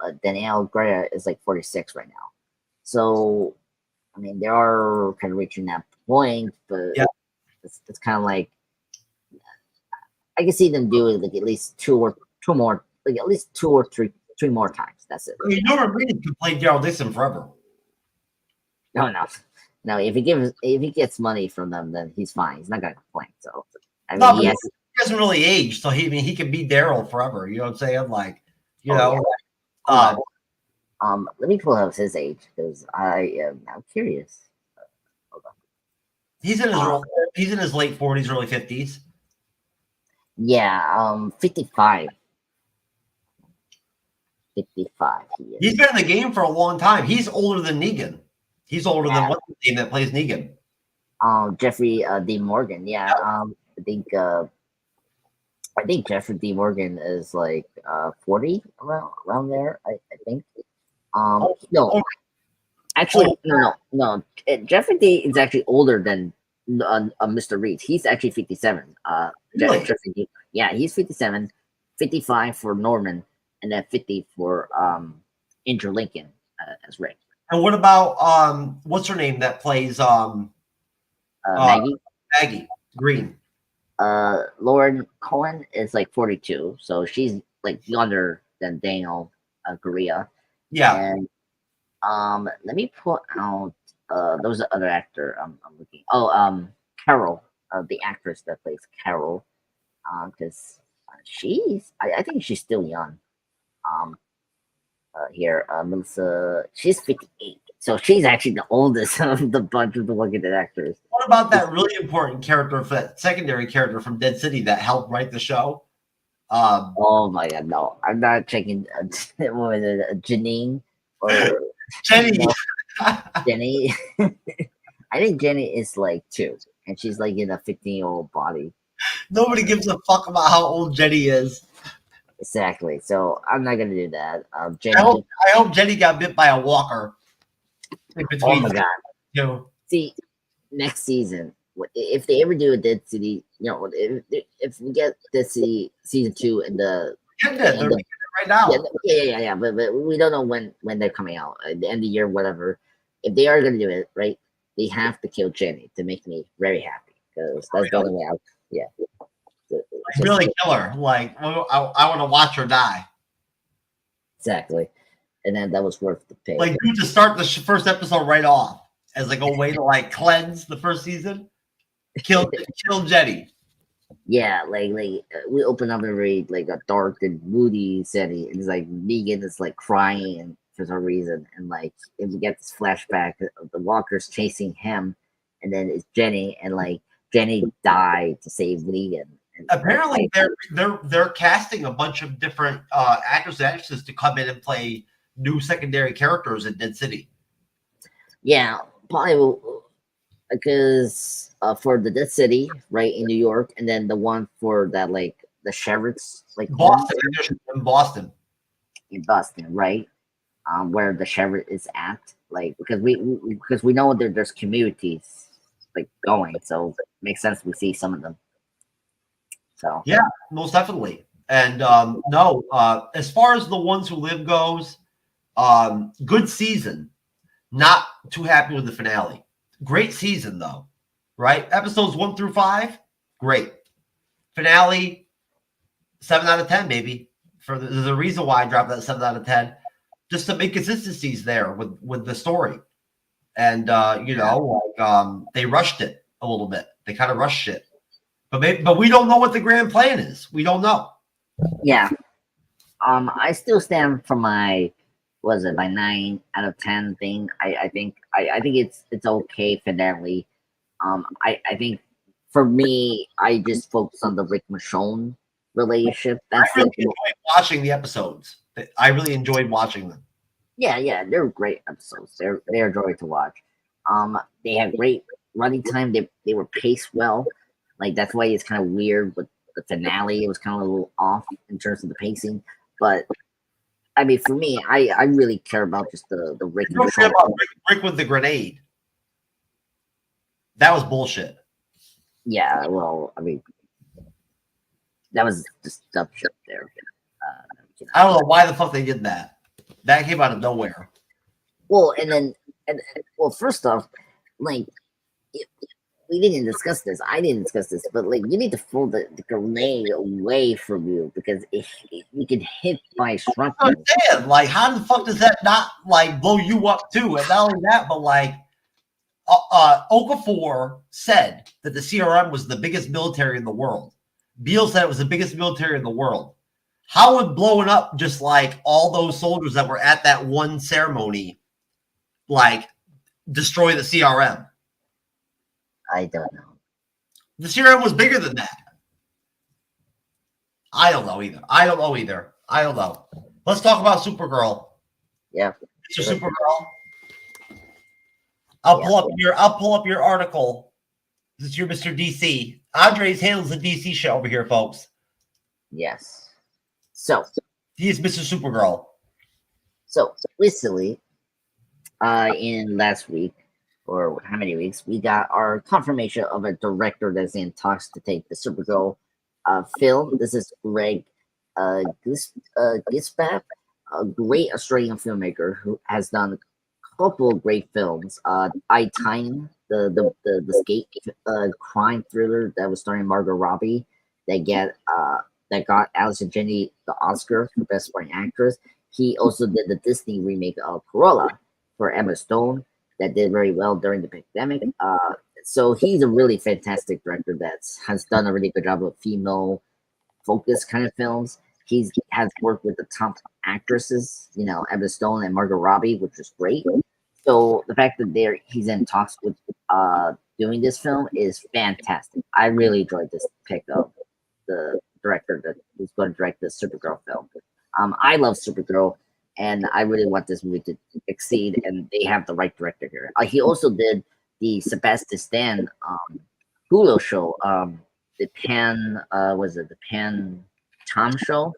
Greer is like 46 right now. So, I mean, they are kind of reaching that point, but Yeah. it's kind of like I can see them do it like at least two more, like at least two or three more times. That's it. I mean, Norman Reedus could play Daryl Dixon forever. No. If he gets money from them, then he's fine. He's not gonna complain. So I mean, No, but he doesn't really age, so he can be Daryl forever. You know what I'm saying? Like, you know. Yeah. Let me pull up his age because I am now curious. Hold on. He's in his late 40s, early 50s. Yeah, 55. 55. He's been in the game for a long time. He's older than Negan. He's older than what's the name that plays Negan? Jeffrey D. Morgan. Yeah. I think Jeffrey D. Morgan is like 40 around there. I think. Actually, no. Jeffrey D. is actually older than Mr. Reed. He's actually 57. Really? Jeffrey D. Yeah, he's 57, 55 for Norman, and then 50 for Andrew Lincoln as Rick. And what about what's her name that plays Maggie? Maggie Green. Lauren Cohen is like 42, so she's like younger than Daniel Gurria. Yeah. And let me pull out there was the other actor I'm looking. Oh, Carol, the actress that plays Carol, because I think she's still young. Here, Melissa, she's 58, so she's actually the oldest of the bunch of the Walking Dead actors. What about that really important character, that secondary character from Dead City that helped write the show? Oh my god, no! I'm not checking. What was it, Janine or Jenny? No, Jenny. I think Jenny is like 2, and she's like in a 15-year-old body. Nobody gives a fuck about how old Jenny is. Exactly. So I'm not gonna do that. Jenny. I hope Jenny got bit by a walker. Oh my god. Two. See, next season, if they ever do a Dead City, if we get Dead City season 2 in the They're making it right now. Yeah. But we don't know when they're coming out. At the end of the year, whatever. If they are gonna do it, right, they have to kill Jenny to make me very happy because that's the only way out. Yeah. Really kill her. Like I want to watch her die. Exactly. And then that was worth the pay. Like, dude, to start the first episode right off as like a way to like cleanse the first season, kill Jenny. Yeah, like we open up and read like a dark and moody setting. It's like Negan is like crying for some reason, and like if we get this flashback of the walkers chasing him, and then it's Jenny, and like Jenny died to save Negan. And, apparently, they're casting a bunch of different actors and actresses to come in and play new secondary characters in Dead City. Yeah, probably because for the Dead City, right, in New York, and then the one for that, like the sheriff's, like Boston, right, where the sheriff is at, like because we know there's communities like going, so it makes sense we see some of them. So yeah, most definitely. And as far as the ones who live goes, good season. Not too happy with the finale. Great season though, right? Episodes 1 through 5, great. Finale, 7 out of 10, baby. There's a reason why I dropped that 7 out of 10, just to make consistencies there with the story. And they rushed it a little bit. They kind of rushed it, but we don't know what the grand plan is. We don't know. Yeah. I still stand for my. Was it my 9 out of 10 thing? I think it's okay finale. I think for me, I just focus on the Rick Michonne relationship. That's I really enjoyed watching the episodes. I really enjoyed watching them. Yeah, they're great episodes. They're a joy to watch. They had great running time. They were paced well. Like that's why it's kind of weird with the finale. It was kind of a little off in terms of the pacing, but. I mean, for me, I really care about just the Rick. You don't care about Rick with the grenade. That was bullshit. Yeah, well, I mean, that was just dumb shit there. I don't know why the fuck they did that. That came out of nowhere. Well, and well, first off, like it, we didn't discuss this. I didn't discuss this, but like you need to pull the grenade away from you because you can hit by I shrunken. understand. Like, how the fuck does that not like blow you up too? And not only that, but like, Okafor said that the CRM was the biggest military in the world. Beal said it was the biggest military in the world. How would blowing up just like all those soldiers that were at that one ceremony, like, destroy the CRM? I don't know. The CRM was bigger than that. I don't know either. Let's talk about Supergirl. Yeah. Mr. Supergirl. I'll pull up your article. This is your Mr. DC. Andres handles the DC show over here, folks. Yes. So he is Mr. Supergirl. So recently, in last week, or how many weeks, we got our confirmation of a director that's in talks to take the Supergirl film. This is Greg Gisbap, a great Australian filmmaker who has done a couple of great films. I Tiny, the skate crime thriller that was starring Margot Robbie, that got Allison Janney the Oscar for Best Supporting Actress. He also did the Disney remake of Corolla for Emma Stone that did very well during the pandemic. So he's a really fantastic director that has done a really good job of female focused kind of films. He has worked with the top actresses, you know, Emma Stone and Margot Robbie, which is great. So the fact that he's in talks with doing this film is fantastic. I really enjoyed this pick of the director that is going to direct the Supergirl film. I love Supergirl, and I really want this movie to exceed, and they have the right director here. He also did the Sebastian Stan Hulu show, the Pan Tom show.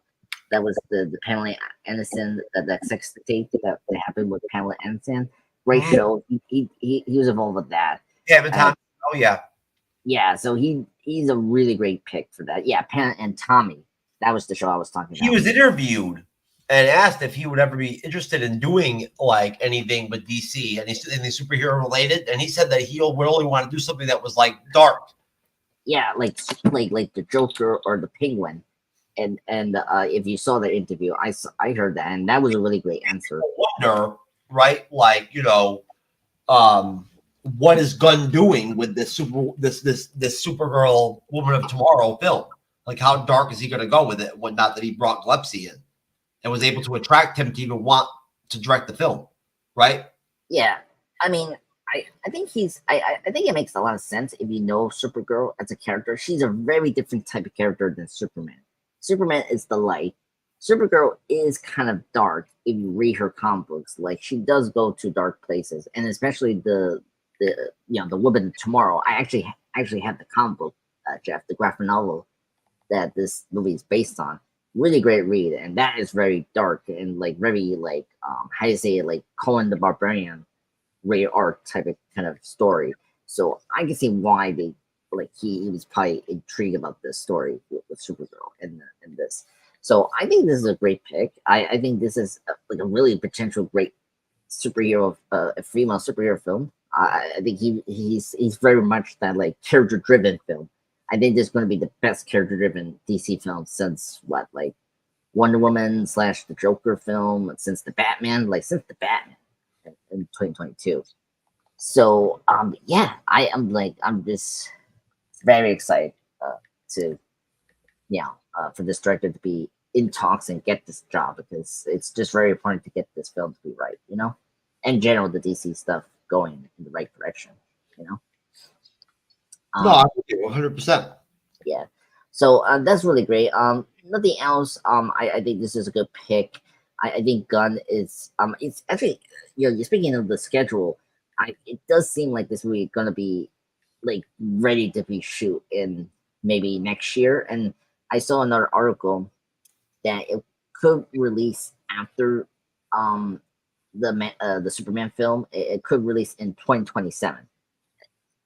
That was the Pamela Anderson, that sex tape that happened with Pamela Anderson. Great show. He was involved with that. Yeah, but Tom. Oh yeah. Yeah, so he's a really great pick for that. Yeah, Pan and Tommy. That was the show I was talking about. He was interviewed and asked if he would ever be interested in doing like anything with DC and anything superhero related, and he said that he would only want to do something that was like dark. Yeah, like the Joker or the Penguin. And if you saw that interview, I heard that, and that was a really great answer. I wonder, right? Like, you know, what is Gunn doing with this Supergirl Woman of Tomorrow film? Like, how dark is he going to go with it? Not that he brought Glepsy in and was able to attract him to even want to direct the film, right? Yeah, I mean, I think I think it makes a lot of sense if you know Supergirl as a character. She's a very different type of character than Superman. Superman is the light. Supergirl is kind of dark if you read her comic books. Like, she does go to dark places, and especially the Woman of Tomorrow. I actually have the comic book, Jeff, the graphic novel that this movie is based on. Really great read, and that is very dark and like very like how do you say it, like Conan the Barbarian rated R type of kind of story. So I can see why they he was probably intrigued about this story with Supergirl and this. So I think this is a great pick. I think this is a really potential great superhero, a female superhero film. I think he's very much that like character driven film. I think this is going to be the best character driven DC film since like Wonder Woman / the Joker film, since the Batman in 2022. So yeah, I'm just very excited for this director to be in talks and get this job, because it's just very important to get this film to be right, you know, in general, the DC stuff going in the right direction, you know. No, I agree 100%. Yeah, so that's really great. Nothing else. I think this is a good pick. I think Gunn is it's actually, you know, speaking of the schedule, it does seem like this movie gonna be like ready to be shoot in maybe next year. And I saw another article that it could release after the Superman film. It could release in 2027.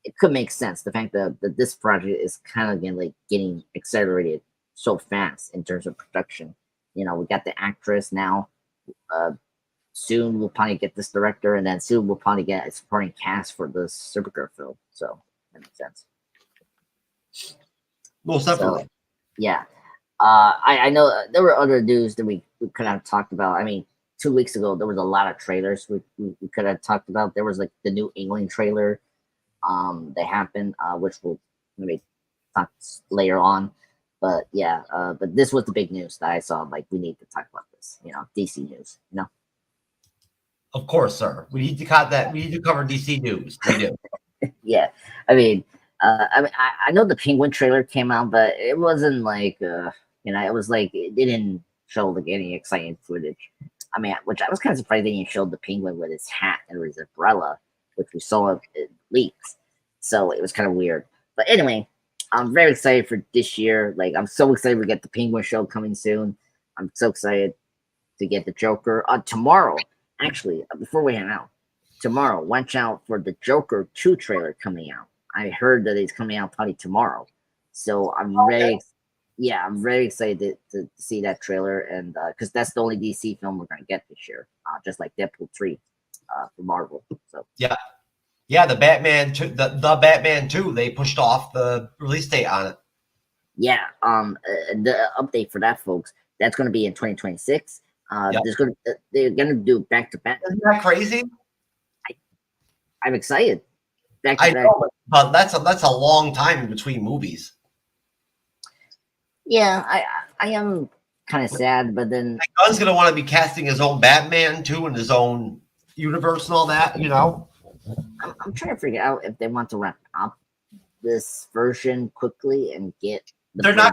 It could make sense. The fact that this project is kind of getting accelerated so fast in terms of production. You know, we got the actress now soon we'll probably get this director, and then soon we'll probably get a supporting cast for the Supergirl film. So that makes sense. Most definitely. So, yeah. I know there were other news that we could have talked about. I mean, 2 weeks ago there was a lot of trailers we could have talked about. There was like the New England trailer that happened, which we'll maybe talk later on. But yeah, but this was the big news that I saw. Like, we need to talk about this. DC news. Of course, sir. We need to cut that. We need to cover DC news. We do. Yeah, I know the Penguin trailer came out, but it wasn't like it was like it didn't show like any exciting footage. I mean, which I was kind of surprised they didn't show the Penguin with his hat and his umbrella, which we saw it leaks. So it was kind of weird. But anyway, I'm very excited for this year. Like, I'm so excited we get the Penguin show coming soon. I'm so excited to get the Joker tomorrow. Actually, before we hang out, tomorrow, watch out for the Joker 2 trailer coming out. I heard that it's coming out probably tomorrow. So I'm I'm very excited to see that trailer, and because that's the only DC film we're going to get this year, just like Deadpool 3 for Marvel. So yeah, the Batman 2, the Batman 2, they pushed off the release date on it. Yeah, the update for that, folks, that's going to be in 2026. They're gonna do back to back. Isn't that crazy? I'm excited. I know, but that's a long time in between movies. Yeah, I am kind of sad, but then Gunn's gonna want to be casting his own Batman too, in his own universe and all that. I'm trying to figure out if they want to wrap up this version quickly and get. They're not.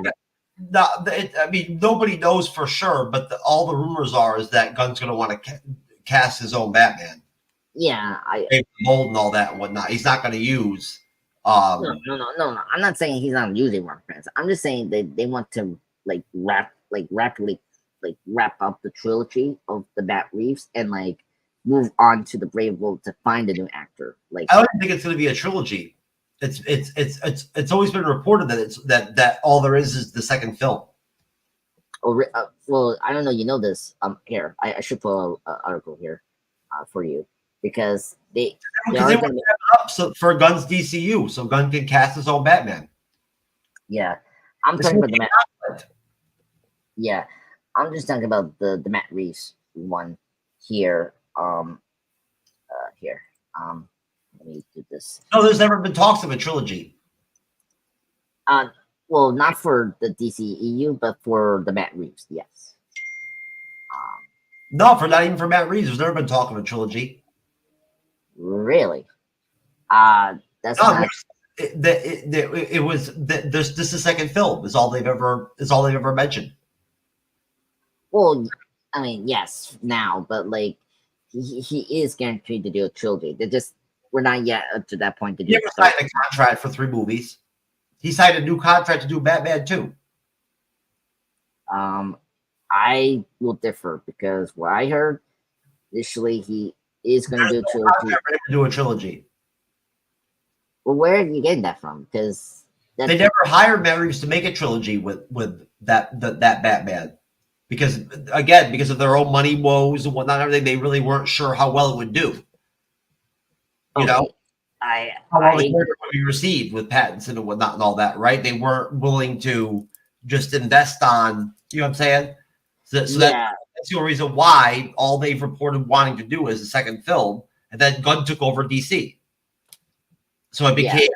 No, I mean, nobody knows for sure, but all the rumors is that Gunn's going to want to cast his own Batman. Yeah, mold and all that and whatnot. He's not going to use. No. I'm not saying he's not using Mark Pants. I'm just saying they want to rapidly wrap up the trilogy of the Bat Reeves and move on to the Brave World to find a new actor. I don't think it's going to be a trilogy. It's always been reported that that all there is the second film. Well, I don't know. You know this. Here, I should put an article here for you, because they want to have it up for Gunn's DCU, so Gunn can cast his own Batman. Yeah, I'm talking about the Matt. Yeah, I'm just talking about the Matt Reeves one here. Let me do this. No, there's never been talks of a trilogy. Well, not for the DCEU, but for the Matt Reeves, yes. No, not even for Matt Reeves. There's never been talk of a trilogy. Really? That's not. It was this is the second film. Is all they've ever mentioned. Well, I mean, yes, now, but he is guaranteed to do a trilogy. We're not yet up to that point to do. He never signed a contract for 3 movies. He signed a new contract to do Batman 2. I will differ, because what I heard initially, he is going to do a trilogy. Well, where are you getting that from? Because they never hired Matt Reeves to make a trilogy with that Batman, because of their own money woes and whatnot, everything. They really weren't sure how well it would do. How well it would be received with patents and whatnot and all that, right? They weren't willing to just invest on, you know what I'm saying? So that's the only reason why all they've reported wanting to do is a second film, and then Gunn took over DC. So it became,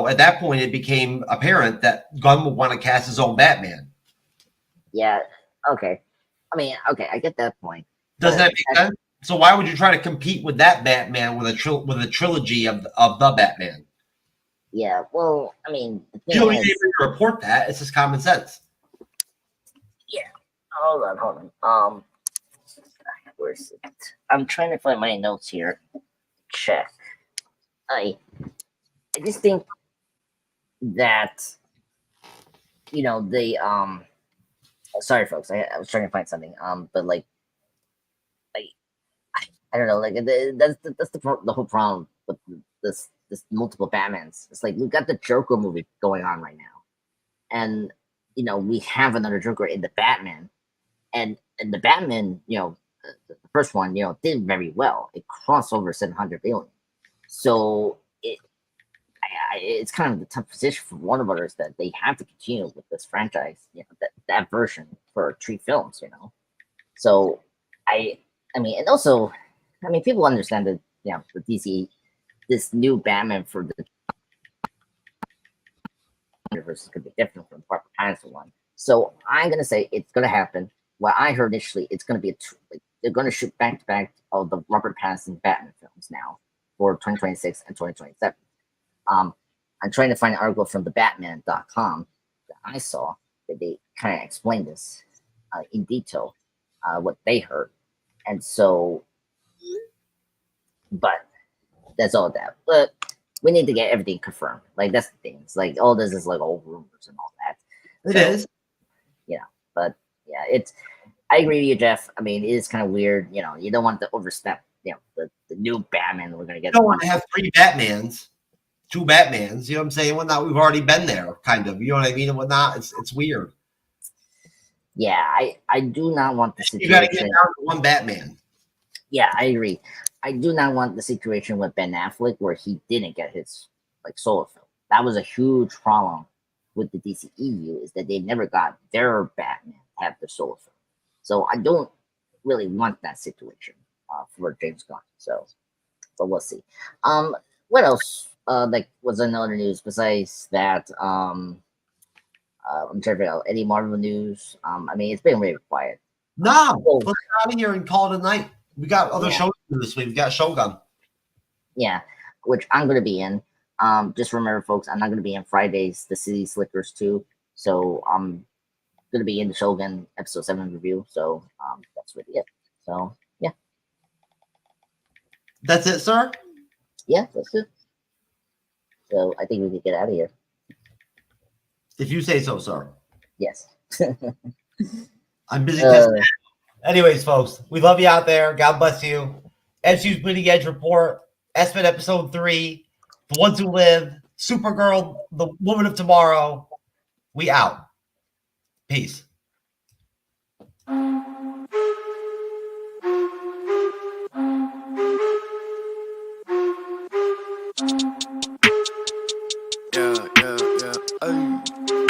at that point, it became apparent that Gunn would want to cast his own Batman. Yeah. Okay. I mean, okay, I get that point. Does that make sense? So why would you try to compete with that Batman with a trilogy of the Batman? Yeah, well, I mean, you don't need to report that. It's just common sense. Yeah. Hold on. Where's it? I'm trying to find my notes here. Check. I just think that they sorry folks, I was trying to find something. But I don't know, that's the whole problem with this multiple Batmans. It's like, we've got the Joker movie going on right now, and we have another Joker in the Batman, and the Batman, the first one, did very well. It crossed over 700 billion. So it's kind of the tough position for Warner Brothers that they have to continue with this franchise, that version for 3 films, So I mean, and also, people understand that, the DC, this new Batman for the universe is going to be different from the Robert Pattinson one. So I'm going to say it's going to happen. What I heard initially, it's going to be they're going to shoot back to back of the Robert Pattinson Batman films now for 2026 and 2027. I'm trying to find an article from the Batman.com that I saw that they kind of explained this in detail, what they heard. And so, but that's all that. But we need to get everything confirmed. Like, that's the thing. It's like, all this is like old rumors and all that. It is. But yeah, I agree with you, Jeff. I mean, it is kind of weird. You don't want to overstep, the new Batman we're going to get. You don't want to have 3 Batmans. 2 Batmans, you know what I'm saying? Whatnot, we've already been there, kind of. You know what I mean? And whatnot. It's weird. Yeah, I do not want the situation. You got to get down to 1 Batman. Yeah, I agree. I do not want the situation with Ben Affleck where he didn't get his solo film. That was a huge problem with the DCEU, is that they never got their Batman to have their solo film. So I don't really want that situation for James Gunn. So, but we'll see. What else? Was in other news besides that? I'm trying to figure out any Marvel news. It's been very quiet. No, let's get out of here and call it a night. We got other shows to do this week. We got Shogun. Yeah, which I'm going to be in. Just remember, folks, I'm not going to be in Fridays, the City Slickers 2. So I'm going to be in the Shogun episode 7 review. So that's really it. So yeah. That's it, sir? Yeah, that's it. So I think we can get out of here. If you say so, sir. Yes. I'm busy testing. Anyways, folks, we love you out there. God bless you. MCU'S Bleeding Edge Report, Espen Episode 3, The Ones Who Live, Supergirl, The Woman of Tomorrow. We out. Peace. Thank you.